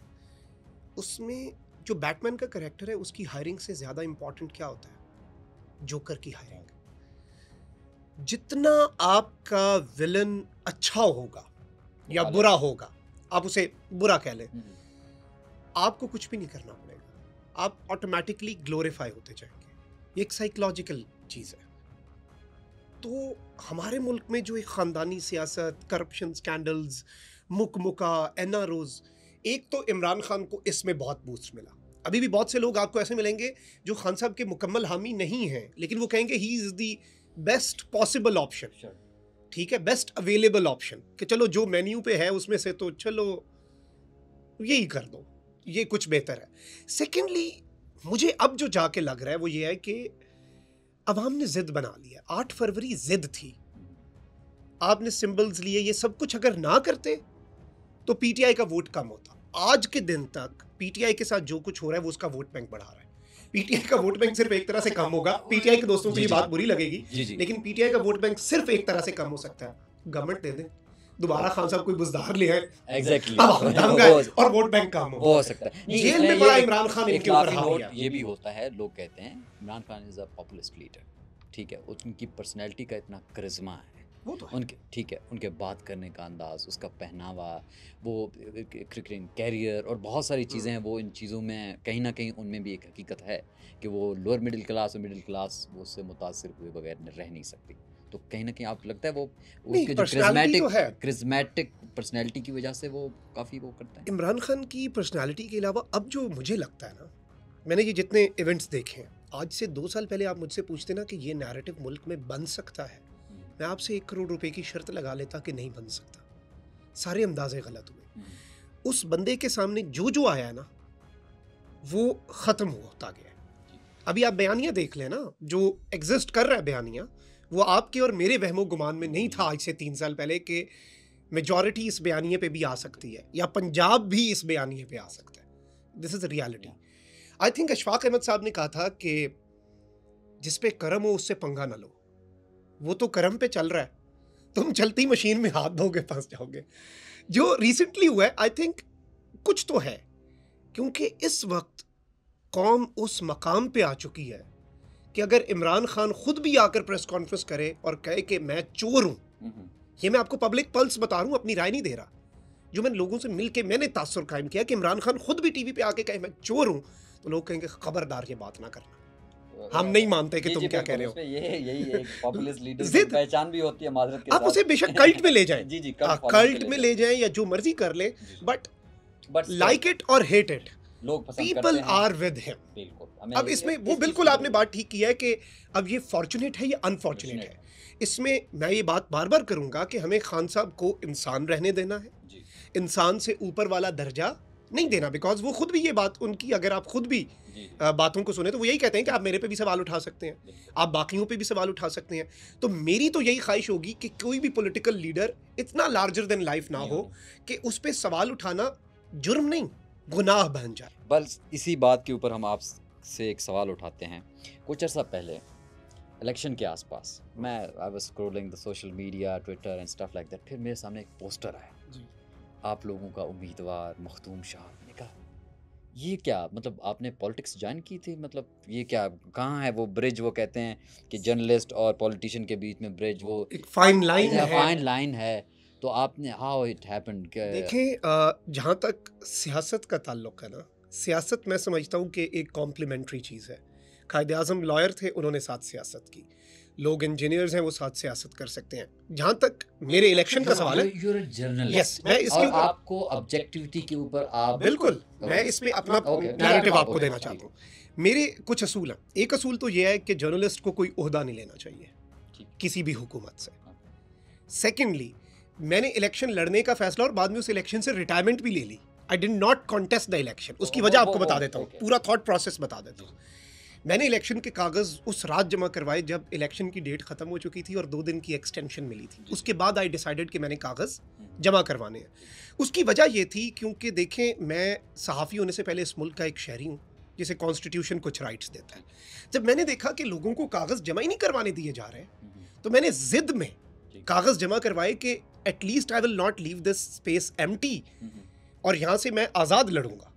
उसमें जो बैटमैन का कैरेक्टर है उसकी हायरिंग से ज़्यादा इम्पॉर्टेंट क्या होता है? जोकर की हायरिंग। जितना आपका विलन अच्छा होगा या बुरा होगा, आप उसे बुरा कह लें, आपको कुछ भी नहीं करना पड़ेगा, आप ऑटोमेटिकली ग्लोरीफाई होते जाएंगे। ये एक साइकोलॉजिकल चीज़ है। तो हमारे मुल्क में जो एक ख़ानदानी सियासत, करप्शन स्कैंडल्स, मुकमुका, एनआरओज़, एक तो इमरान खान को इसमें बहुत बूस्ट मिला। अभी भी बहुत से लोग आपको ऐसे मिलेंगे जो खान साहब के मुकम्मल हामी नहीं हैं, लेकिन वो कहेंगे he is the best possible option, ठीक है, बेस्ट अवेलेबल ऑप्शन, कि चलो जो मेन्यू पे है उसमें से तो चलो यही कर दो, ये कुछ बेहतर है। सेकेंडली, मुझे अब जो जाके लग रहा है वो ये है कि अवाम ने जिद बना लिया। 8 फरवरी जिद थी, आपने सिंबल्स लिए, ये सब कुछ अगर ना करते तो पीटीआई का वोट कम होता। आज के दिन तक पीटीआई के साथ जो कुछ हो रहा है वो उसका वोट बैंक बढ़ा रहा है। पीटीआई का वोट बैंक सिर्फ एक तरह से कम होगा, पीटीआई के दोस्तों को ये बात बुरी लगेगी, लेकिन पीटीआई का वोट बैंक सिर्फ एक तरह से कम हो सकता है, गवर्नमेंट दे दे, दोबारा खान साहब कोई बुजदार ले आए, एग्जैक्टली, और वोट बैंक कम हो सकता है। जेल में पड़ा इमरान खान इनके ऊपर हार गया। ये भी होता है, लोग कहते हैं Imran Khan is a populist leader, ठीक है, उनकी पर्सनैलिटी का इतना करिश्मा है, वो तो उनके, ठीक है, उनके बात करने का अंदाज, उसका पहनावा, वो क्रिकेटिंग कैरियर और बहुत सारी चीज़ें हैं, वो इन चीज़ों में कहीं ना कहीं उनमें भी एक हकीकत है कि वो लोअर मिडिल क्लास और मिडिल क्लास वो उससे मुतासिर हुए बगैर रह नहीं सकती। तो कहीं ना कहीं आपको लगता है वो उसके जो क्रिस्मेटिक पर्सनैलिटी की वजह से वो काफ़ी वो करता है। इमरान खान की पर्सनैलिटी के अलावा अब जो मुझे लगता है ना, मैंने ये जितने इवेंट्स देखे हैं, आज से 2 साल पहले आप मुझसे पूछते ना कि ये नैरेटिव मुल्क में बन सकता है, मैं आपसे 1 करोड़ रुपए की शर्त लगा लेता कि नहीं बन सकता। सारे अंदाजे गलत हुए। उस बंदे के सामने जो जो आया ना वो ख़त्म होता गया। अभी आप बयानिया देख लें ना, जो एग्जिस्ट कर रहा है बयानिया, वो आपके और मेरे वहमो गुमान में नहीं था आज से 3 साल पहले कि मेजॉरिटी इस बयानिए पे भी आ सकती है या पंजाब भी इस बयानिए पे आ सकता है। This is reality. I think Ashfaq Ahmed साहब ने कहा था कि जिस पे करम हो उससे पंगा ना लो, वो तो करम पे चल रहा है, तुम चलती मशीन में हाथ धोगे फंस जाओगे। जो रिसेंटली हुआ है, आई थिंक कुछ तो है, क्योंकि इस वक्त कौम उस मकाम पे आ चुकी है कि अगर इमरान खान खुद भी आकर प्रेस कॉन्फ्रेंस करे और कहे कि मैं चोर हूं, ये मैं आपको पब्लिक पल्स बता रहा हूं, अपनी राय नहीं दे रहा, जो मैंने लोगों से मिलके मैंने तासुर कायम किया कि इमरान खान खुद भी टीवी पे आके कहे मैं चोर हूं, तो लोग कहेंगे खबरदार ये बात ना करना, हम नहीं मानते कि तुम क्या कह रहे हो। यही एक पॉपुलिस्ट लीडर की पहचान भी होती है, माजरत के आप उसे बेशक कल्ट में ले जाएं, जी कल्ट में ले जाएं या जो मर्जी कर ले, बट लाइक इट और हेट इट, लोग पीपल आर विद हिम। बिल्कुल। अब इसमें वो बिल्कुल आपने बात ठीक की है कि अब ये फॉर्चुनेट है, ये अनफॉर्चुनेट है। इसमें मैं ये बात बार बार करूंगा कि हमें खान साहब को इंसान रहने देना है, इंसान से ऊपर वाला दर्जा नहीं देना, बिकॉज वो खुद भी ये बात उनकी, अगर आप खुद भी बातों को सुने तो वो यही कहते हैं कि आप मेरे पे भी सवाल उठा सकते हैं, आप बाकियों पे भी सवाल उठा सकते हैं। तो मेरी तो यही ख्वाहिश होगी कि कोई भी पॉलिटिकल लीडर इतना लार्जर देन लाइफ ना हो कि उस पर सवाल उठाना जुर्म नहीं, गुनाह बन जाए। बस इसी बात के ऊपर हम आपसे एक सवाल उठाते हैं। कुछ अर्सा पहले इलेक्शन के आसपास मैं I was scrolling the social media, Twitter and stuff like that, फिर मेरे सामने एक पोस्टर आया आप लोगों का उम्मीदवार मखदूम शाह। ने कहा ये क्या, मतलब आपने पॉलिटिक्स ज्वाइन की थी, मतलब ये क्या, कहाँ है वो ब्रिज, वो कहते हैं कि जर्नलिस्ट और पॉलिटिशियन के बीच में ब्रिज, वो एक फाइन लाइन है, तो आपने हाउ इट हैपेंड। देखें, जहाँ तक सियासत का ताल्लुक है ना, सियासत मैं समझता हूँ कि एक कॉम्प्लीमेंट्री चीज़ है। कायदे आज़म लॉयर थे, उन्होंने साथ सियासत की, लोग इंजीनियर्स हैं, वो साथ सियासत कर सकते हैं। जहाँ तक मेरे इलेक्शन का सवाल है, यस, मैं इसके ऊपर आपको ऑब्जेक्टिविटी के ऊपर आप बिल्कुल, मैं इसमें अपना नैरेटिव आपको देना चाहता हूँ। मेरे कुछ असूल हैं। एक असूल तो ये है कि जर्नलिस्ट को कोई ओहदा नहीं लेना चाहिए किसी भी हुकूमत से। सेकेंडली, मैंने इलेक्शन लड़ने का फैसला और बाद में उस इलेक्शन से रिटायरमेंट भी ले ली। I did not contest the election. उसकी वजह आपको बता देता हूँ, पूरा थॉट प्रोसेस बता देता हूँ। मैंने इलेक्शन के कागज़ उस रात जमा करवाए जब इलेक्शन की डेट ख़त्म हो चुकी थी और 2 दिन की एक्सटेंशन मिली थी। उसके बाद आई डिसाइडेड कि मैंने कागज़ जमा करवाने हैं। उसकी वजह ये थी क्योंकि देखें, मैं सहाफ़ी होने से पहले इस मुल्क का एक शहरी हूँ जिसे कॉन्स्टिट्यूशन कुछ राइट्स देता है। जब मैंने देखा कि लोगों को कागज़ जमा ही नहीं करवाने दिए जा रहे, तो मैंने ज़िद में कागज़ जमा करवाए कि at least I will not leave this space empty, और यहाँ से मैं आज़ाद लड़ूंगा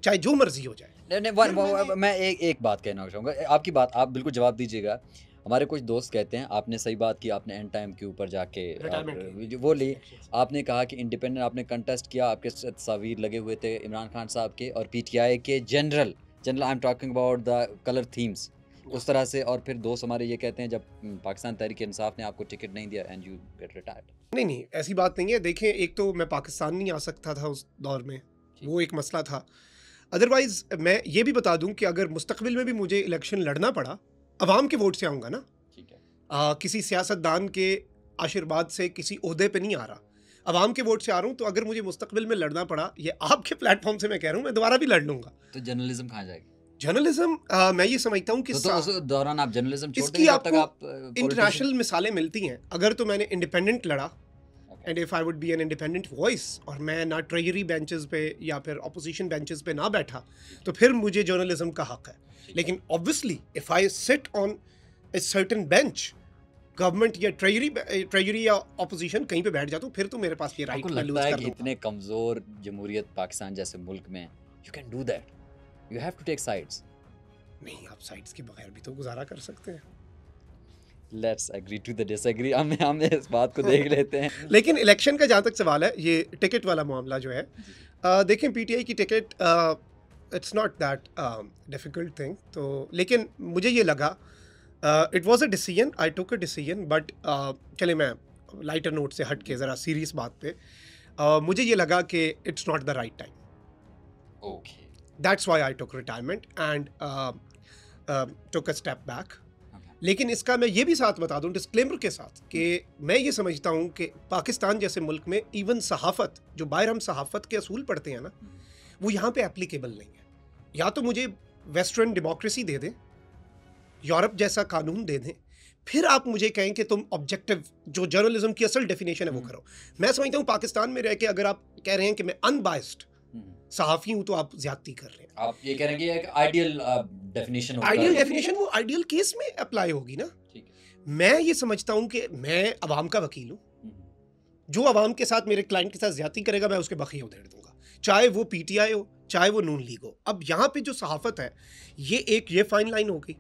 चाहे जो मर्जी हो जाए। मैं एक बात कहना चाहूँगा, आपकी बात आप बिल्कुल जवाब दीजिएगा। हमारे कुछ दोस्त कहते हैं, आपने सही बात की, आपने एंड टाइम के ऊपर जाके वो ली, आपने कहा कि इंडिपेंडेंट आपने कंटेस्ट किया, आपके तस्वीर लगे हुए थे इमरान खान साहब के और पीटीआई के general I am talking about the colour themes, उस तरह से। और फिर दोस्त हमारे ये कहते हैं जब पाकिस्तान तहरीक इंसाफ ने आपको टिकट नहीं दिया एंड यू गेट रिटायर्ड। नहीं नहीं, ऐसी बात नहीं है। देखें, एक तो मैं पाकिस्तान नहीं आ सकता था उस दौर में, वो एक मसला था। अदरवाइज मैं ये भी बता दूं कि अगर मुस्तकबिल में भी मुझे इलेक्शन लड़ना पड़ा, अवाम के वोट से आऊँगा ना, ठीक है। किसी सियासतदान के आशीर्वाद से किसी ओहदे पे नहीं आ रहा, अवाम के वोट से आ रहा हूँ। तो अगर मुझे मुस्तकबिल में लड़ना पड़ा, ये आपके प्लेटफॉर्म से मैं कह रहा हूँ, मैं दोबारा भी लड़ लूँगा। तो जर्नलिज्म कहाँ जाएगी? जर्नलिज्म, मैं ये समझता हूँ कि तो उस दौरान आप जर्नलिज्म छोड़ इसकी देंगे जब तक आपको आप इंटरनेशनल मिसालें मिलती हैं। अगर तो मैंने इंडिपेंडेंट लड़ा, and if I would be an independent voice, और मैं ना ट्रेजरी बेंचेस पे या फिर अपोजिशन बेंचेस पे ना बैठा, तो फिर मुझे जर्नलिज्म का हक है। लेकिन obviously if I sit on a certain bench, government या ट्रेजरी या अपोजिशन कहीं पे बैठ जाता हूँ, फिर तो मेरे पास ये राइट आपको मैं लगता लूज है कर कि दूंगा। इतने कमजोर जमहूरियत पाकिस्तान जैसे मुल्क में you can do that? You have to take sides? नहीं, आप साइड्स के बगैर भी तो गुजारा कर सकते हैं। Let's agree to the disagree. हम इस बात को देख लेते हैं। लेकिन इलेक्शन का जहाँ तक सवाल है, ये टिकट वाला मामला जो है, देखें पीटीआई की ticket, it's not that difficult thing. तो लेकिन मुझे ये लगा, it was a decision, I took a decision, but चले मैं लाइटर नोट से हट के ज़रा सीरियस बात पे, मुझे ये लगा कि it's not the right time. Okay. That's why I took retirement and took a step back. लेकिन इसका मैं ये भी साथ बता दूं डिस्क्लेमर के साथ कि मैं ये समझता हूं कि पाकिस्तान जैसे मुल्क में इवन सहाफ़त, जो बाहर हम सहाफ़त के असूल पढ़ते हैं ना, वो यहाँ पे एप्लीकेबल नहीं है। या तो मुझे वेस्टर्न डेमोक्रेसी दे दें, यूरोप जैसा कानून दे दें, फिर आप मुझे कहें कि तुम ऑब्जेक्टिव, जो जर्नलिज्म की असल डेफिनेशन है वो करो। मैं समझता हूँ पाकिस्तान में रह के अगर आप कह रहे हैं कि मैं अनबायस्ड सहाफ़ी हूँ, तो आप ज्यादती कर रहे हैं। आप ये कह रहे हैं कि एक आइडियल डेफिनेशन होता है। आइडियल डेफिनेशन वो आइडियल केस में अप्लाई होगी ना। ठीक है। मैं ये समझता हूँ कि मैं अवाम का वकील हूँ, जो अवाम के साथ, मेरे क्लाइंट के साथ ज्यादती करेगा, मैं उसके बखिए उधेड़ दूंगा, चाहे वो पीटीआई हो, चाहे वो नून लीग हो। अब यहाँ पे जो सहाफ़त है, ये फाइन लाइन हो गई।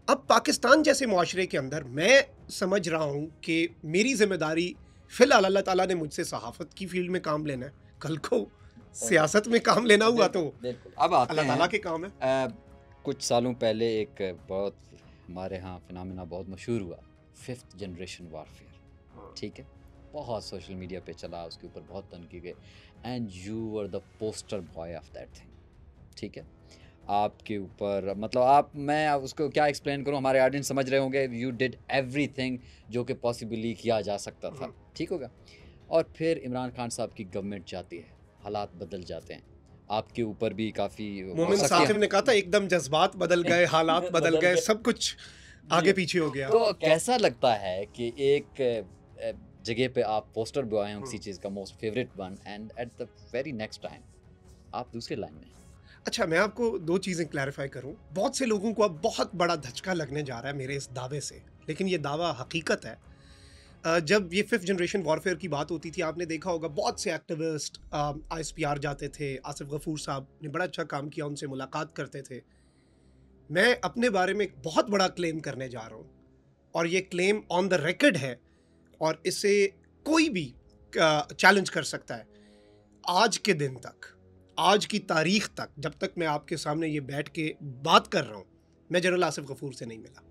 अब पाकिस्तान जैसे मुआशरे के अंदर मैं समझ रहा हूँ कि मेरी जिम्मेदारी, फिलहाल अल्लाह ताला ने मुझसे सहाफ़त की फील्ड में काम लेना है, कल को सियासत में काम लेना हुआ तो बिल्कुल। अब आते अल्लाह ताला हैं, के काम है। कुछ सालों पहले एक बहुत हमारे यहाँ फिनोमेना बहुत मशहूर हुआ, 5th जनरेशन वारफेयर। ठीक है, बहुत सोशल मीडिया पे चला, उसके ऊपर बहुत तनकी गई, and you were the poster boy of that thing. ठीक है, आपके ऊपर मतलब मैं उसको क्या एक्सप्लेन करूँ, हमारे ऑडियंस समझ रहे होंगे, यू डिड एवरीथिंग जो कि पॉसिबली किया जा सकता था। ठीक होगा। और फिर इमरान खान साहब की गवर्नमेंट जाती है, हालात बदल जाते हैं, आपके ऊपर भी काफ़ी मोमिन साकिब ने कहा था एकदम जज्बात बदल गए, हालात बदल गए, सब कुछ आगे पीछे हो गया। तो कैसा लगता है कि एक जगह पे आप पोस्टर बॉय हैं किसी चीज़ का, most favourite one, and at the very next time आप दूसरे लाइन में? अच्छा, मैं आपको दो चीज़ें क्लैरिफाई करूं। बहुत से लोगों को अब बहुत बड़ा धचका लगने जा रहा है मेरे इस दावे से, लेकिन ये दावा हकीकत है। जब ये 5th जनरेशन वॉरफेयर की बात होती थी, आपने देखा होगा बहुत से एक्टिविस्ट ISPR जाते थे, आसिफ गफूर साहब ने बड़ा अच्छा काम किया, उनसे मुलाकात करते थे। मैं अपने बारे में एक बहुत बड़ा क्लेम करने जा रहा हूँ, और ये क्लेम ऑन द रिकॉर्ड है, और इसे कोई भी चैलेंज कर सकता है। आज के दिन तक, आज की तारीख तक, जब तक मैं आपके सामने ये बैठ के बात कर रहा हूँ, मैं जनरल आसिफ गफूर से नहीं मिला।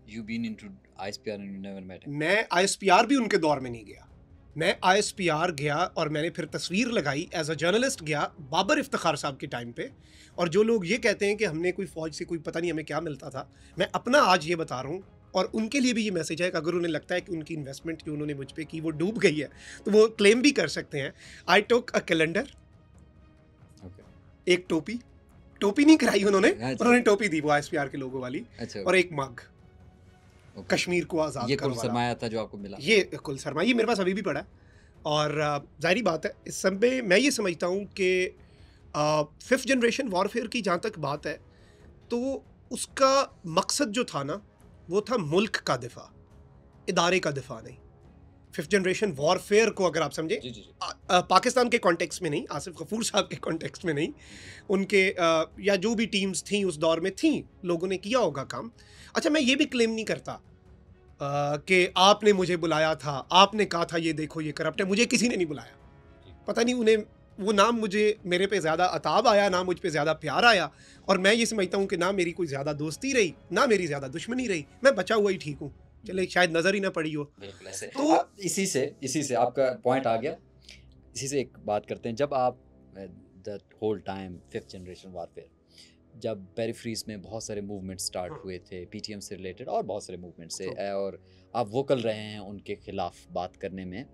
You been into ISPR and you never met him? मैं ISPR भी उनके दौर में नहीं गया। मैं ISPR गया और मैंने फिर तस्वीर लगाई, एज अ जर्नलिस्ट गया बाबर इफ्तिखार साहब के टाइम पे। और जो लोग ये कहते हैं कि हमने कोई फ़ौज से कोई पता नहीं हमें क्या मिलता था, मैं अपना आज ये बता रहा हूँ, और उनके लिए भी ये मैसेज है कि अगर उन्हें लगता है कि उनकी इन्वेस्टमेंट जो उन्होंने मुझ पर की वो डूब गई है, तो वो क्लेम भी कर सकते हैं। आई टुक अ कैलेंडर, एक टोपी नहीं कराई उन्होंने टोपी दी वो ISPR के लोगों वाली, और एक मग, कश्मीर को आज़ाद ये कुल सरमाया था जो आपको मिला? ये कुल सरमाया, ये मेरे पास अभी भी पड़ा है। और जाहिर बात है, इस सब में मैं ये समझता हूँ कि 5th जनरेशन वॉरफेयर की जहाँ तक बात है, तो उसका मकसद जो था ना, वो था मुल्क का दिफा, इदारे का दिफा नहीं। 5th जनरेशन वॉरफेयर को अगर आप समझें, पाकिस्तान के कॉन्टेक्स्ट में नहीं, आसिफ गफूर साहब के कॉन्टेक्स्ट में नहीं, उनके या जो भी टीम्स थी उस दौर में थी, लोगों ने किया होगा काम। अच्छा, मैं ये भी क्लेम नहीं करता कि आपने मुझे बुलाया था, आपने कहा था ये देखो ये करप्ट है, मुझे किसी ने नहीं बुलाया। पता नहीं उन्हें वो नाम मुझे मेरे पे ज़्यादा अताब आया, ना मुझ पे ज़्यादा प्यार आया, और मैं ये समझता हूँ कि ना मेरी कोई ज़्यादा दोस्ती रही, ना मेरी ज़्यादा दुश्मनी रही, मैं बचा हुआ ही ठीक हूँ। चले शायद नज़र ही ना पड़ी हो। बिल्कुल ऐसे तो इसी से आपका पॉइंट आ गया। इसी से एक बात करते हैं, जब आप the whole time fifth generation warfare, जब पेरिफ्रीज में बहुत सारे मूवमेंट स्टार्ट हुए थे पीटीएम से रिलेटेड और बहुत सारे मूवमेंट से, और आप वोकल रहे हैं उनके खिलाफ बात करने में।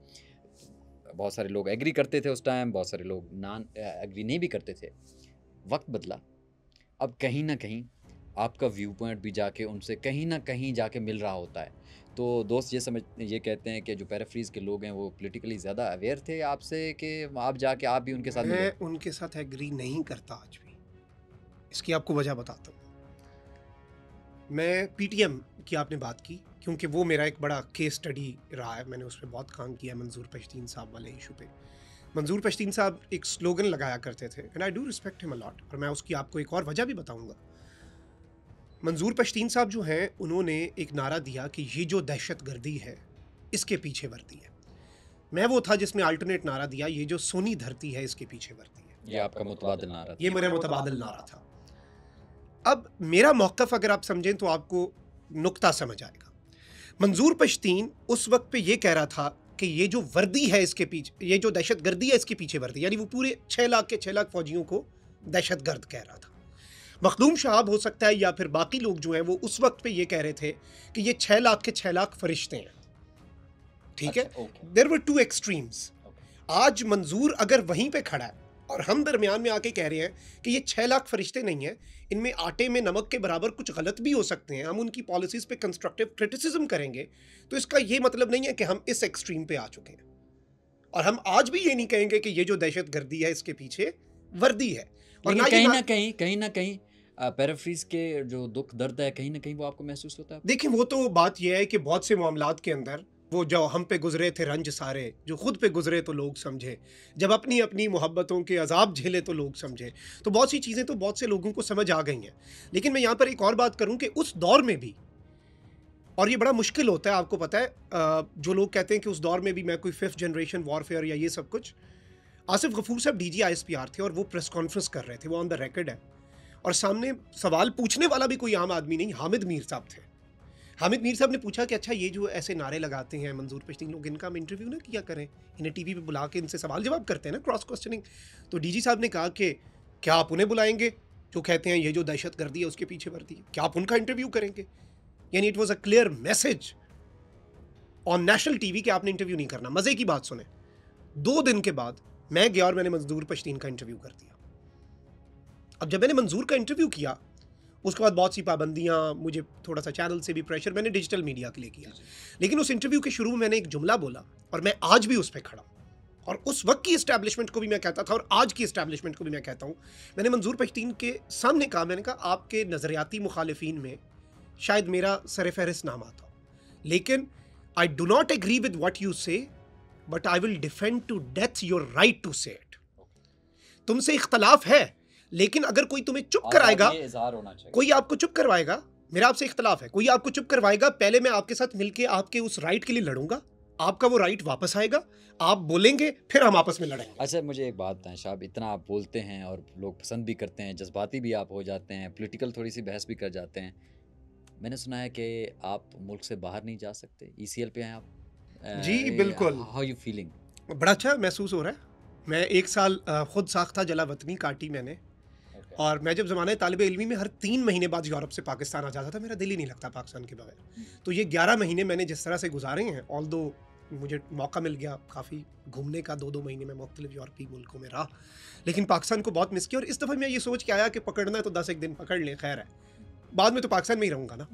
बहुत सारे लोग एग्री करते थे उस टाइम, बहुत सारे लोग नॉन एग्री नहीं भी करते थे। वक्त बदला, अब कहीं ना कहीं आपका व्यू पॉइंट भी जाके उनसे कहीं ना कहीं जाके मिल रहा होता है। तो दोस्त ये कहते हैं कि जो पैराफ्रीज के लोग हैं वो पॉलिटिकली ज़्यादा अवेयर थे आपसे, कि आप जाके आप भी उनके साथ मिले? मैं उनके साथ एग्री नहीं करता आज भी। इसकी आपको वजह बताता हूँ। मैं पीटीएम की आपने बात की, क्योंकि वो मेरा एक बड़ा केस स्टडी रहा है, मैंने उस पर बहुत काम किया है मंजूर पश्तीन साहब वाले इशू पे। मंजूर पश्तीन साहब एक स्लोगन लगाया करते थे, and I do respect him a lot, और मैं उसकी आपको एक और वजह भी बताऊंगा। मंजूर पश्तीन साहब जो हैं, उन्होंने एक नारा दिया कि ये जो दहशत गर्दी है इसके पीछे वर्दी है। मैं वो था जिसने अल्टरनेट नारा दिया, ये जो सोनी धरती है इसके पीछे वर्दी है। ये आपका मुतबादिल नारा था। ये मेरा मुतबादिल नारा था। अब मेरा मौक़िफ़ अगर आप समझें तो आपको नुक्ता समझ आएगा। मंजूर पश्तीन उस वक्त पे ये कह रहा था कि ये जो वर्दी है इसके पीछे, ये जो दहशत गर्दी है इसके पीछे वर्दी, यानी वो पूरे 6 लाख के 6 लाख फौजियों को दहशत गर्द कह रहा था। मखदूम शहाब हो सकता है या फिर बाकी लोग जो हैं वो उस वक्त पे ये कह रहे थे कि ये 6 लाख के 6 लाख फरिश्ते हैं। ठीक है, देयर वर टू एक्सट्रीम्स। आज मंजूर अगर वहीं पे खड़ा है और हम दरमियान में आके कह रहे हैं कि ये 6 लाख फरिश्ते नहीं हैं, इनमें आटे में नमक के बराबर कुछ गलत भी हो सकते हैं, हम उनकी पॉलिसीज़ पे कंस्ट्रक्टिव क्रिटिसिज्म करेंगे, तो इसका ये मतलब नहीं है कि हम इस एक्सट्रीम पे आ चुके हैं। और हम आज भी ये नहीं कहेंगे कि ये जो दहशत गर्दी है इसके पीछे वर्दी है। और लेकिन कहीं ना कहीं पैराफ्रीज के जो दुख दर्द है, कहीं ना कहीं वो आपको महसूस होता है? देखिए, वो तो बात यह है कि बहुत से मामलात के अंदर वो जो हम पे गुजरे थे रंज सारे, जो खुद पे गुजरे तो लोग समझे, जब अपनी अपनी मोहब्बतों के अजाब झेले तो लोग समझे, तो बहुत सी चीज़ें तो बहुत से लोगों को समझ आ गई हैं। लेकिन मैं यहाँ पर एक और बात करूँ कि उस दौर में भी, और ये बड़ा मुश्किल होता है, आपको पता है, जो लोग कहते हैं कि उस दौर में भी मैं कोई फिफ्थ जनरेशन वॉरफेयर या ये सब कुछ, आसिफ गफूर साहब डीजी आईएसपीआर थे और वो प्रेस कॉन्फ्रेंस कर रहे थे, वो ऑन द रिकॉर्ड है, और सामने सवाल पूछने वाला भी कोई आम आदमी नहीं, हामिद मीर साहब थे। हामिद मीर साहब ने पूछा कि अच्छा, ये जो ऐसे नारे लगाते हैं मंजूर पश्तीन लोग, इनका हम इंटरव्यू ना किया करें, इन्हें टीवी पे बुला के इनसे सवाल जवाब करते हैं ना, क्रॉस क्वेश्चनिंग। तो डीजी साहब ने कहा कि क्या आप उन्हें बुलाएंगे जो कहते हैं ये जो दहशत गर्दी है उसके पीछे वर्दी है, क्या आप उनका इंटरव्यू करेंगे? यानी it was a clear message on national TV कि आपने इंटरव्यू नहीं करना। मज़े की बात सुने, 2 दिन के बाद मैं गया और मैंने मंजूर पश्तीन का इंटरव्यू कर दिया। अब जब मैंने मंजूर का इंटरव्यू किया, उसके बाद बहुत सी पाबंदियाँ, मुझे थोड़ा सा चैनल से भी प्रेशर मैंने डिजिटल मीडिया के लिए किया, लेकिन उस इंटरव्यू के शुरू में मैंने एक जुमला बोला और मैं आज भी उस पर खड़ा हूँ, और उस वक्त की इस्टेब्लिशमेंट को भी मैं कहता था और आज की इस्टेब्लिशमेंट को भी मैं कहता हूँ। मैंने मंजूर पश्तीन के सामने कहा, मैंने कहा आपके नज़रियाती मुखालिफिन में शायद मेरा सर फहरिस्त नाम आता हो, लेकिन I do not agree with what you say, but I will defend to death your right to say it. तुमसे इख्तलाफ है, लेकिन अगर कोई तुम्हें चुप कराएगा, कोई आपको चुप करवाएगा, मेरा आपसे इख्तलाफ है, कोई आपको चुप करवाएगा, पहले मैं आपके साथ मिलके आपके उस राइट के लिए लड़ूंगा, आपका वो राइट वापस आएगा, आप बोलेंगे, फिर हम आपस में लड़ेंगे। अच्छा, मुझे एक बात बताएं साहब, इतना आप बोलते हैं और लोग पसंद भी करते हैं, जज्बाती भी आप हो जाते हैं, पॉलिटिकल थोड़ी सी बहस भी कर जाते हैं, मैंने सुना है कि आप मुल्क से बाहर नहीं जा सकते, ईसीएल पे हैं आप? जी बिल्कुल। How you feeling? बड़ा अच्छा महसूस हो रहा है। मैं 1 साल खुद साख्ता जला वतनी काटी मैंने, और मैं जब ज़माने तालिब इल्मी में हर 3 महीने बाद यूरोप से पाकिस्तान आ जाता था, मेरा दिल ही नहीं लगता पाकिस्तान के बगैर। तो ये 11 महीने मैंने जिस तरह से गुजारे हैं, ऑल्दो मुझे मौका मिल गया काफ़ी घूमने का, 2-2 महीने में मुख्तलिफ यूरोपीय मुल्कों में रहा, लेकिन पाकिस्तान को बहुत मिस किया। और इस दफ़ा मैं ये सोच के आया कि पकड़ना है तो 10 एक दिन पकड़ लें, खैर है, बाद में तो पाकिस्तान में ही रहूँगा ना।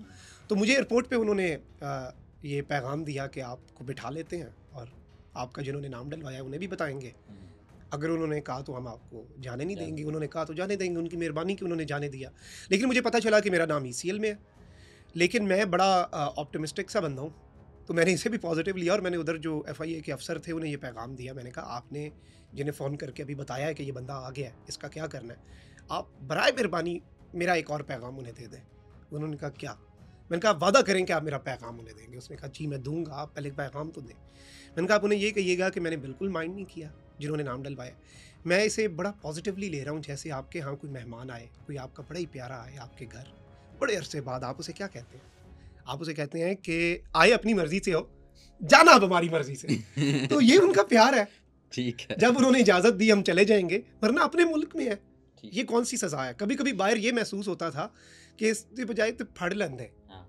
तो मुझे एयरपोर्ट पे उन्होंने ये पैगाम दिया कि आपको बिठा लेते हैं और आपका जिन्होंने नाम डलवाया उन्हें भी बताएंगे, अगर उन्होंने कहा तो हम आपको जाने नहीं देंगे, उन्होंने कहा तो जाने देंगे, उनकी मेहरबानी कि उन्होंने जाने दिया। लेकिन मुझे पता चला कि मेरा नाम ईसीएल में है, लेकिन मैं बड़ा ऑप्टिमिस्टिक सा बंदा हूँ, तो मैंने इसे भी पॉजिटिव लिया और मैंने उधर जो FIA के अफसर थे उन्हें ये पैगाम दिया। मैंने कहा आपने जिन्हें फ़ोन करके अभी बताया है कि ये बंदा आ गया है, इसका क्या करना है, आप बराए मेहरबानी मेरा एक और पैगाम उन्हें दे दें। उन्होंने कहा क्या? मैंने कहा वादा करें कि आप मेरा पैगाम उन्हें देंगे। उसने कहा जी मैं दूंगा, आप पहले पैगाम तो दें। मैंने कहा आप उन्हें ये कहिएगा कि मैंने बिल्कुल माइंड नहीं किया, जिन्होंने नाम डलवाया, मैं इसे बड़ा पॉजिटिवली ले रहा हूँ। जैसे आपके यहाँ कोई मेहमान आए, कोई आपका बड़ा ही प्यारा आए आपके घर, बड़े अरसे बाद, आप उसे क्या कहते हैं? आप उसे कहते हैं कि आए अपनी मर्जी से हो, जाना अब हमारी मर्जी से। तो ये उनका प्यार है। ठीक है, जब उन्होंने इजाज़त दी हम चले जाएंगे, वरना अपने मुल्क में है। ठीक। ये कौन सी सज़ा है? कभी कभी बाहर ये महसूस होता था कि इसके बजाय तो फड़ लंदे। हाँ।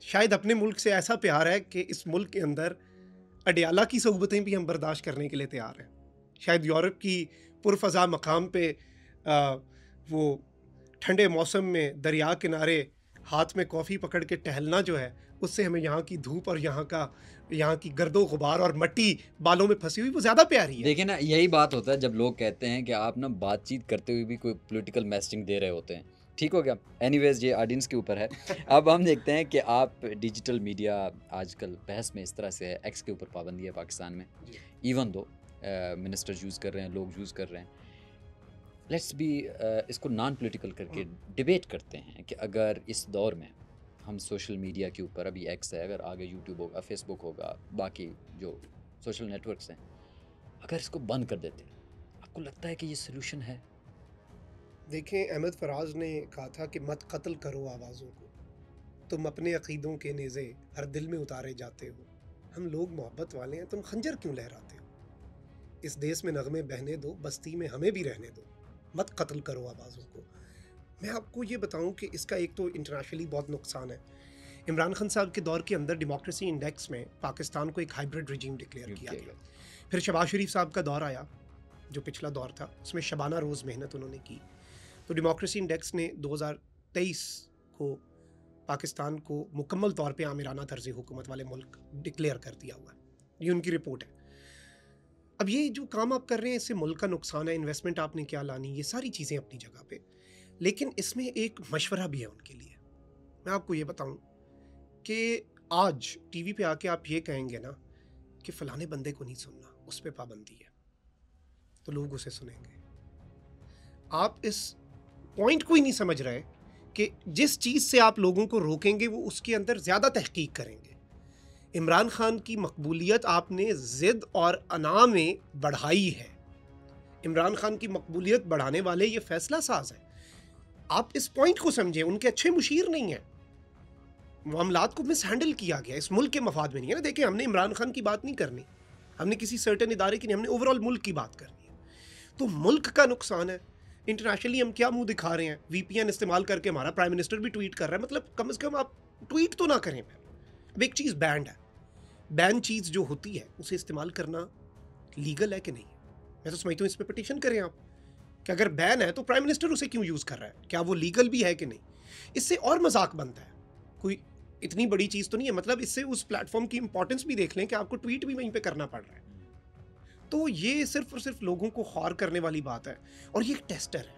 शायद अपने मुल्क से ऐसा प्यार है कि इस मुल्क के अंदर अडियाला की सोबतें भी हम बर्दाश्त करने के लिए तैयार हैं। शायद यूरोप की पुरफज़ा मकाम पे वो ठंडे मौसम में दरिया किनारे हाथ में कॉफ़ी पकड़ के टहलना जो है, उससे हमें यहाँ की धूप और यहाँ की गर्दो गुबार और मट्टी बालों में फंसी हुई वो ज़्यादा प्यारी है। देखिए ना, यही बात होता है जब लोग कहते हैं कि आप ना बातचीत करते हुए भी कोई पॉलिटिकल मैसेजिंग दे रहे होते हैं। ठीक हो गया, एनीवेज ये ऑडियंस के ऊपर है। अब हम देखते हैं कि आप डिजिटल मीडिया आजकल बहस में इस तरह से है, एक्स के ऊपर पाबंदी है पाकिस्तान में, इवन दो मिनिस्टर यूज़ कर रहे हैं, लोग यूज़ कर रहे हैं। लेट्स बी इसको नॉन पॉलिटिकल करके डिबेट करते हैं कि अगर इस दौर में हम सोशल मीडिया के ऊपर, अभी एक्स है, अगर आगे यूट्यूब होगा, फेसबुक होगा, बाकी जो सोशल नेटवर्क्स हैं, अगर इसको बंद कर देते, आपको लगता है कि ये सोल्यूशन है? देखें, अहमद फराज ने कहा था कि मत कत्ल करो आवाज़ों को, तुम अपने अकीदों के नेज़े हर दिल में उतारे जाते हो। हम लोग मोहब्बत वाले हैं, तुम खंजर क्यों लहराते हो? इस देश में नगमे बहने दो, बस्ती में हमें भी रहने दो, मत कत्ल करो आवाज़ों को। मैं आपको ये बताऊं कि इसका एक तो इंटरनेशनली बहुत नुकसान है। इमरान खान साहब के दौर के अंदर डेमोक्रेसी इंडेक्स में पाकिस्तान को एक हाइब्रिड रिजीम डिक्लेयर किया गया। फिर शहबाज शरीफ साहब का दौर आया, जो पिछला दौर था, उसमें शबाना रोज़ मेहनत उन्होंने की, तो डेमोक्रेसी इंडेक्स ने 2023 को पाकिस्तान को मुकम्मल तौर पे आमिराना तर्ज़ हुकूमत वाले मुल्क डिक्लेयर कर दिया हुआ है। ये उनकी रिपोर्ट है। अब ये जो काम आप कर रहे हैं, इससे मुल्क का नुकसान है, इन्वेस्टमेंट आपने क्या लानी, ये सारी चीज़ें अपनी जगह पे, लेकिन इसमें एक मशवरा भी है उनके लिए। मैं आपको ये बताऊं कि आज टीवी पे आके आप ये कहेंगे ना कि फ़लाने बंदे को नहीं सुनना, उस पर पाबंदी है, तो लोग उसे सुनेंगे। आप इस पॉइंट को ही नहीं समझ रहे कि जिस चीज़ से आप लोगों को रोकेंगे वो उसके अंदर ज़्यादा तहकीक करेंगे। इमरान खान की मकबूलियत आपने ज़िद और अना में बढ़ाई है। इमरान खान की मकबूलियत बढ़ाने वाले ये फैसला साज है। आप इस पॉइंट को समझें, उनके अच्छे मुशीर नहीं हैं, मामलात को मिस हैंडल किया गया, इस मुल्क के मफाद में नहीं है ना। देखिए, हमने इमरान खान की बात नहीं करनी, हमने किसी सर्टेन इदारे की नहीं, हमने ओवरऑल मुल्क की बात करनी है। तो मुल्क का नुकसान है। इंटरनेशनली हम क्या मुंह दिखा रहे हैं? VPN इस्तेमाल करके हमारा प्राइम मिनिस्टर भी ट्वीट कर रहा है, मतलब कम से कम आप ट्वीट तो ना करें। अब एक चीज़ बैंड है, बैन चीज़ जो होती है उसे इस्तेमाल करना लीगल है कि नहीं? मैं तो समझता हूँ इस पर पिटीशन करें आप कि अगर बैन है तो प्राइम मिनिस्टर उसे क्यों यूज़ कर रहा है, क्या वो लीगल भी है कि नहीं? इससे और मजाक बनता है, कोई इतनी बड़ी चीज़ तो नहीं है। मतलब इससे उस प्लेटफॉर्म की इंपॉर्टेंस भी देख लें कि आपको ट्वीट भी वहीं पे करना पड़ रहा है। तो ये सिर्फ और सिर्फ लोगों को ख्वार करने वाली बात है। और ये एक टेस्टर है,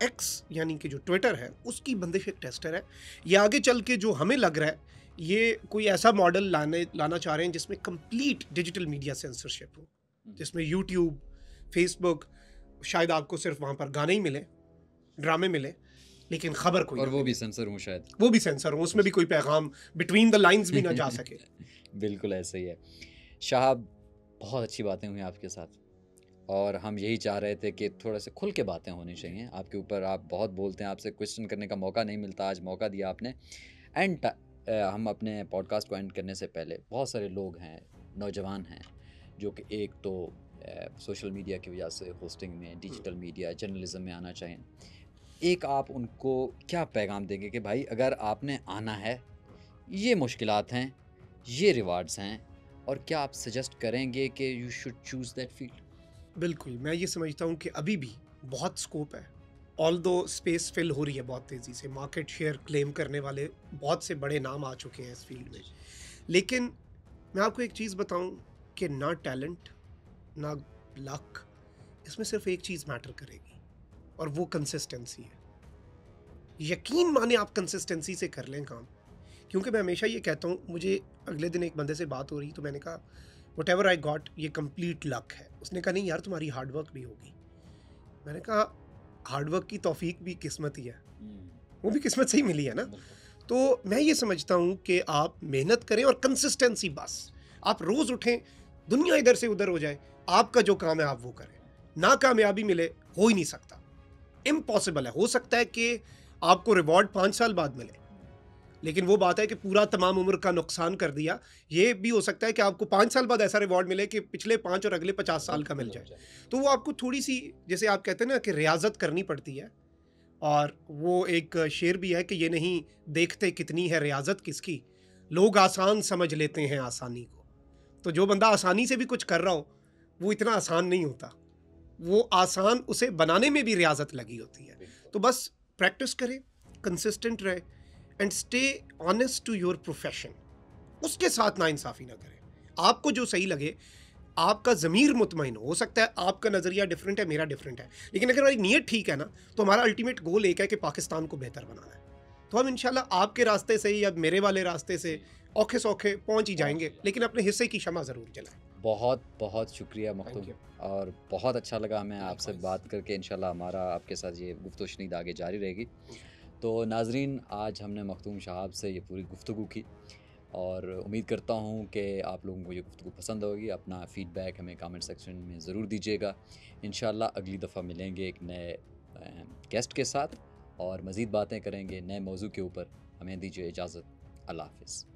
एक्स यानी कि जो ट्विटर है उसकी बंदिश एक टेस्टर है। ये आगे चल के जो हमें लग रहा है, ये कोई ऐसा मॉडल लाना चाह रहे हैं जिसमें कंप्लीट डिजिटल मीडिया सेंसरशिप हो, जिसमें यूट्यूब, फेसबुक, शायद आपको सिर्फ वहाँ पर गाने ही मिले, ड्रामे मिले, लेकिन खबर कोई, और वो भी सेंसर हूँ शायद, वो भी सेंसर हो, उसमें भी कोई पैगाम बिटवीन द लाइंस भी ना जा सके। बिल्कुल ऐसा ही है। शाह, बहुत अच्छी बातें हुई आपके साथ, और हम यही चाह रहे थे कि थोड़ा से खुल के बातें होनी चाहिए आपके ऊपर। आप बहुत बोलते हैं, आपसे क्वेश्चन करने का मौका नहीं मिलता, आज मौका दिया आपने। एंड हम अपने पॉडकास्ट को एंड करने से पहले, बहुत सारे लोग हैं, नौजवान हैं, जो कि एक तो सोशल मीडिया की वजह से होस्टिंग में, डिजिटल मीडिया, जर्नलिज्म में आना चाहें, एक आप उनको क्या पैगाम देंगे कि भाई अगर आपने आना है, ये मुश्किलात हैं, ये रिवार्ड्स हैं, और क्या आप सजेस्ट करेंगे कि you should choose that field? बिल्कुल, मैं ये समझता हूँ कि अभी भी बहुत स्कोप है। ऑल्दो स्पेस फिल हो रही है बहुत तेज़ी से, मार्केट शेयर क्लेम करने वाले बहुत से बड़े नाम आ चुके हैं इस फील्ड में। लेकिन मैं आपको एक चीज़ बताऊं कि ना टैलेंट ना लक, इसमें सिर्फ एक चीज़ मैटर करेगी, और वो कंसिस्टेंसी है। यकीन माने आप कंसिस्टेंसी से कर लें काम। क्योंकि मैं हमेशा ये कहता हूँ, मुझे अगले दिन एक बंदे से बात हो रही, तो मैंने कहा व्हाटएवर आई गॉट, ये कंप्लीट लक है। उसने कहा नहीं यार, तुम्हारी हार्डवर्क भी होगी। मैंने कहा हार्डवर्क की तौफीक भी किस्मत ही है, वो भी किस्मत से ही मिली है ना। तो मैं ये समझता हूँ कि आप मेहनत करें और कंसिस्टेंसी, बस आप रोज़ उठें, दुनिया इधर से उधर हो जाए, आपका जो काम है आप वो करें। नाकामयाबी मिले हो ही नहीं सकता, इम्पॉसिबल है। हो सकता है कि आपको रिवॉर्ड 5 साल बाद मिले, लेकिन वो बात है कि पूरा तमाम उम्र का नुकसान कर दिया। ये भी हो सकता है कि आपको 5 साल बाद ऐसा रिवॉर्ड मिले कि पिछले 5 और अगले 50 साल का मिल बिल्कुल हो जाए। जाए। तो वो आपको थोड़ी-सी, जैसे आप कहते हैं ना कि रियाज़त करनी पड़ती है। और वो एक शेर भी है कि ये नहीं देखते कितनी है रियाज़त किसकी, लोग आसान समझ लेते हैं आसानी को। तो जो बंदा आसानी से भी कुछ कर रहा हो, वो इतना आसान नहीं होता। वो आसान उसे बनाने में भी रियाज़त लगी होती है। बिल्कुल। तो बस प्रैक्टिस करें, कंसिस्टेंट रहे and stay honest to your profession. उसके साथ नाइंसाफ़ी ना करें। आपको जो सही लगे, आपका ज़मीर मुतमईन हो सकता है आपका नज़रिया डिफरेंट है, मेरा डिफरेंट है, लेकिन अगर हमारी नीयत ठीक है ना, तो हमारा अल्टीमेट गोल एक है कि पाकिस्तान को बेहतर बनाना है। तो हम इंशाल्लाह आपके रास्ते से या मेरे वाले रास्ते से औखे सौखे पहुंच ही जाएंगे, लेकिन अपने हिस्से की शमा ज़रूर जलाएं। बहुत बहुत शुक्रिया थैंक मखदूम, यू। और बहुत अच्छा लगा हमें आपसे Likewise। बात करके। इंशाल्लाह हमारा आपके साथ ये गुफ्तगू शनीद आगे जारी रहेगी। तो नाजरीन, आज हमने मखदूम शहाब से ये पूरी गुफ्तगू की, और उम्मीद करता हूँ कि आप लोगों को ये गुफ्तगू पसंद होगी। अपना फ़ीडबैक हमें कमेंट सेक्शन में ज़रूर दीजिएगा। इंशाल्लाह अगली दफ़ा मिलेंगे एक नए गेस्ट के साथ, और मज़ीद बातें करेंगे नए मौजू के ऊपर। हमें दीजिए इजाज़त। अल्लाह हाफ़िज़।